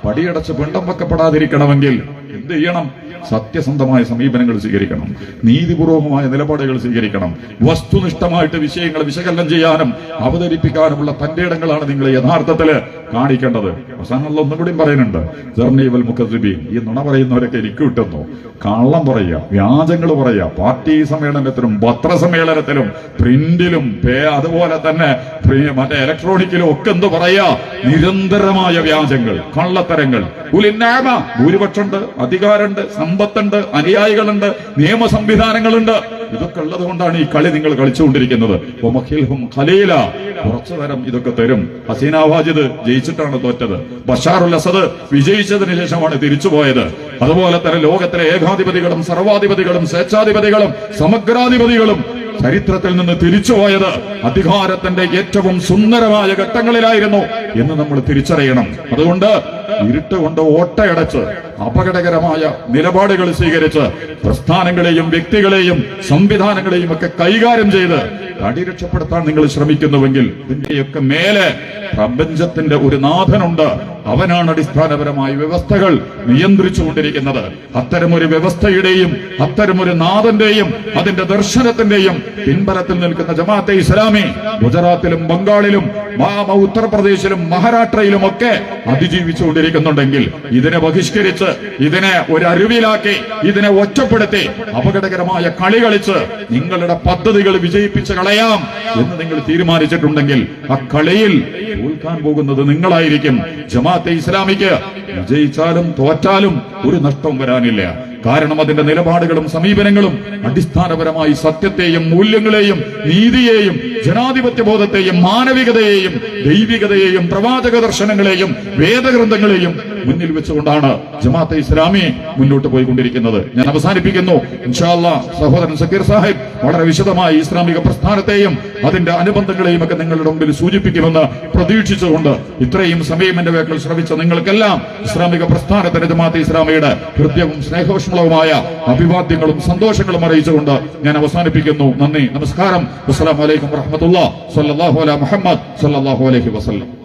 പടിയടച്ച് പിണ്ടം വെക്കപ്പെടാതിരിക്കണമെങ്കിൽ എന്ത് ചെയ്യണം? സത്യസന്ധമായ സമീപനങ്ങൾ സ്വീകരിക്കണം, നീതിപൂർവകമായ നിലപാടുകൾ സ്വീകരിക്കണം. വസ്തുനിഷ്ഠമായിട്ട് വിഷയങ്ങൾ വിശകലനം ചെയ്യാനും അവതരിപ്പിക്കാനുമുള്ള തന്റെ ഇടങ്ങളാണ് നിങ്ങൾ യഥാർത്ഥത്തിൽ കാണിക്കേണ്ടത്. അവസാനം ഒന്നും കൂടി പറയുന്നുണ്ട്, ജർണീവൽ മുഖദ്ദിബീൻ. ഈ നുണ പറയുന്നവരൊക്കെ എനിക്ക് കിട്ടുന്നു. കള്ളം പറയുക, വ്യാജങ്ങൾ പറയുക, പാർട്ടി സമ്മേളനത്തിലും പത്രസമ്മേളനത്തിലും പ്രിന്റിലും അതുപോലെ തന്നെ മറ്റേ ഇലക്ട്രോണിക്കിലും ഒക്കെ എന്ത് പറയാ, നിരന്തരമായ വ്യാജങ്ങൾ, കള്ളത്തരങ്ങൾ. ഭൂരിപക്ഷമുണ്ട്, അധികാരമുണ്ട്, സമ്പത്തുണ്ട്, അനുയായികളുണ്ട്, നിയമ സംവിധാനങ്ങളുണ്ട്. ഇതൊക്കെ ഉള്ളത് കൊണ്ടാണ് ഈ കളി നിങ്ങൾ കളിച്ചുകൊണ്ടിരിക്കുന്നത്. കുറച്ചു നേരം ഇതൊക്കെ തരും. ഹസീന വാജിദ് ജയിച്ചിട്ടാണ് തോറ്റത്. ബഷാറുൽ അസദ് വിജയിച്ചതിന് ശേഷമാണ് തിരിച്ചുപോയത്. അതുപോലെ തന്നെ ലോകത്തിലെ ഏകാധിപതികളും സർവാധിപതികളും സ്വേച്ഛാധിപതികളും സമഗ്രാധിപതികളും ചരിത്രത്തിൽ നിന്ന് തിരിച്ചുപോയത് അധികാരത്തിന്റെ ഏറ്റവും സുന്ദരമായ ഘട്ടങ്ങളിലായിരുന്നു എന്ന് നമ്മൾ തിരിച്ചറിയണം. അതുകൊണ്ട് ഇരുട്ട് കൊണ്ട് ഓട്ടയടച്ച് അപകടകരമായ നിലപാടുകൾ സ്വീകരിച്ച് പ്രസ്ഥാനങ്ങളെയും വ്യക്തികളെയും സംവിധാനങ്ങളെയും ഒക്കെ കൈകാര്യം ചെയ്ത് തടി രക്ഷപ്പെടുത്താൻ നിങ്ങൾ ശ്രമിക്കുന്നുവെങ്കിൽ ഇതിന്റെയൊക്കെ മേലെ പ്രപഞ്ചത്തിന്റെ ഒരു നാഥനുണ്ട്. അവനാണ് അടിസ്ഥാനപരമായ വ്യവസ്ഥകൾ നിയന്ത്രിച്ചുകൊണ്ടിരിക്കുന്നത്. അത്തരമൊരു വ്യവസ്ഥയുടെയും അത്തരമൊരു നാഥന്റെയും അതിന്റെ ദർശനത്തിന്റെയും പിൻബലത്തിൽ നിൽക്കുന്ന ജമാഅത്തെ ഇസ്ലാമി ഗുജറാത്തിലും ബംഗാളിലും ഉത്തർപ്രദേശിലും മഹാരാഷ്ട്രയിലും ഒക്കെ അതിജീവിച്ചുകൊണ്ടിരിക്കുന്നുണ്ടെങ്കിൽ ഇതിനെ ബഹിഷ്കരിച്ച് ഇതിനെ ഒരു അരുവിലാക്കി ഇതിനെ ഒറ്റപ്പെടുത്തി അപകടകരമായ കളി കളിച്ച് നിങ്ങളുടെ പദ്ധതികൾ വിജയിപ്പിച്ച് കളയാം എന്ന് നിങ്ങൾ തീരുമാനിച്ചിട്ടുണ്ടെങ്കിൽ ആ കളിയിൽ തോൽക്കാൻ പോകുന്നത് നിങ്ങളായിരിക്കും. ജമാഅത്തെ ഇസ്ലാമിക്ക് വിജയിച്ചാലും തോറ്റാലും ഒരു നഷ്ടവും വരാനില്ല. കാരണം അതിന്റെ നിലപാടുകളും സമീപനങ്ങളും അടിസ്ഥാനപരമായി സത്യത്തെയും മൂല്യങ്ങളെയും നീതിയെയും ജനാധിപത്യ ബോധത്തെയും മാനവികതയെയും ദൈവികതയെയും പ്രവാചക ദർശനങ്ങളെയും വേദഗ്രന്ഥങ്ങളെയും മുന്നിൽ വെച്ചുകൊണ്ടാണ് ജമാഅത്തെ ഇസ്ലാമി മുന്നോട്ട് പോയിക്കൊണ്ടിരിക്കുന്നത്. ഞാൻ അവസാനിപ്പിക്കുന്നു. ഇൻഷാ അല്ലാഹ് സഹോദരൻ സക്കീർ സാഹിബ് വളരെ വിശദമായി ഇസ്ലാമിക പ്രസ്ഥാനത്തെയും അതിന്റെ അനുബന്ധങ്ങളെയും ഒക്കെ നിങ്ങളുടെ മുമ്പിൽ സൂചിപ്പിക്കുമെന്ന് പ്രതീക്ഷിച്ചുകൊണ്ട് ഇത്രയും സമയം എന്റെ വേക്കൽ ശ്രമിച്ച നിങ്ങൾക്കെല്ലാം ഇസ്ലാമിക പ്രസ്ഥാനത്തിന്റെ ജമാഅത്തെ ഇസ്ലാമിയുടെ ഹൃദ്യവും സ്നേഹോഷ്മളവുമായ അഭിവാദ്യങ്ങളും സന്തോഷങ്ങളും അറിയിച്ചുകൊണ്ട് ഞാൻ അവസാനിപ്പിക്കുന്നു. നന്ദി, നമസ്കാരം. അസ്സലാമു അലൈക്കും വറഹ്മത്തുള്ളാഹി സ്വല്ലല്ലാഹു അലാ മുഹമ്മദ് സ്വല്ലല്ലാഹു അലൈഹി വസല്ലം.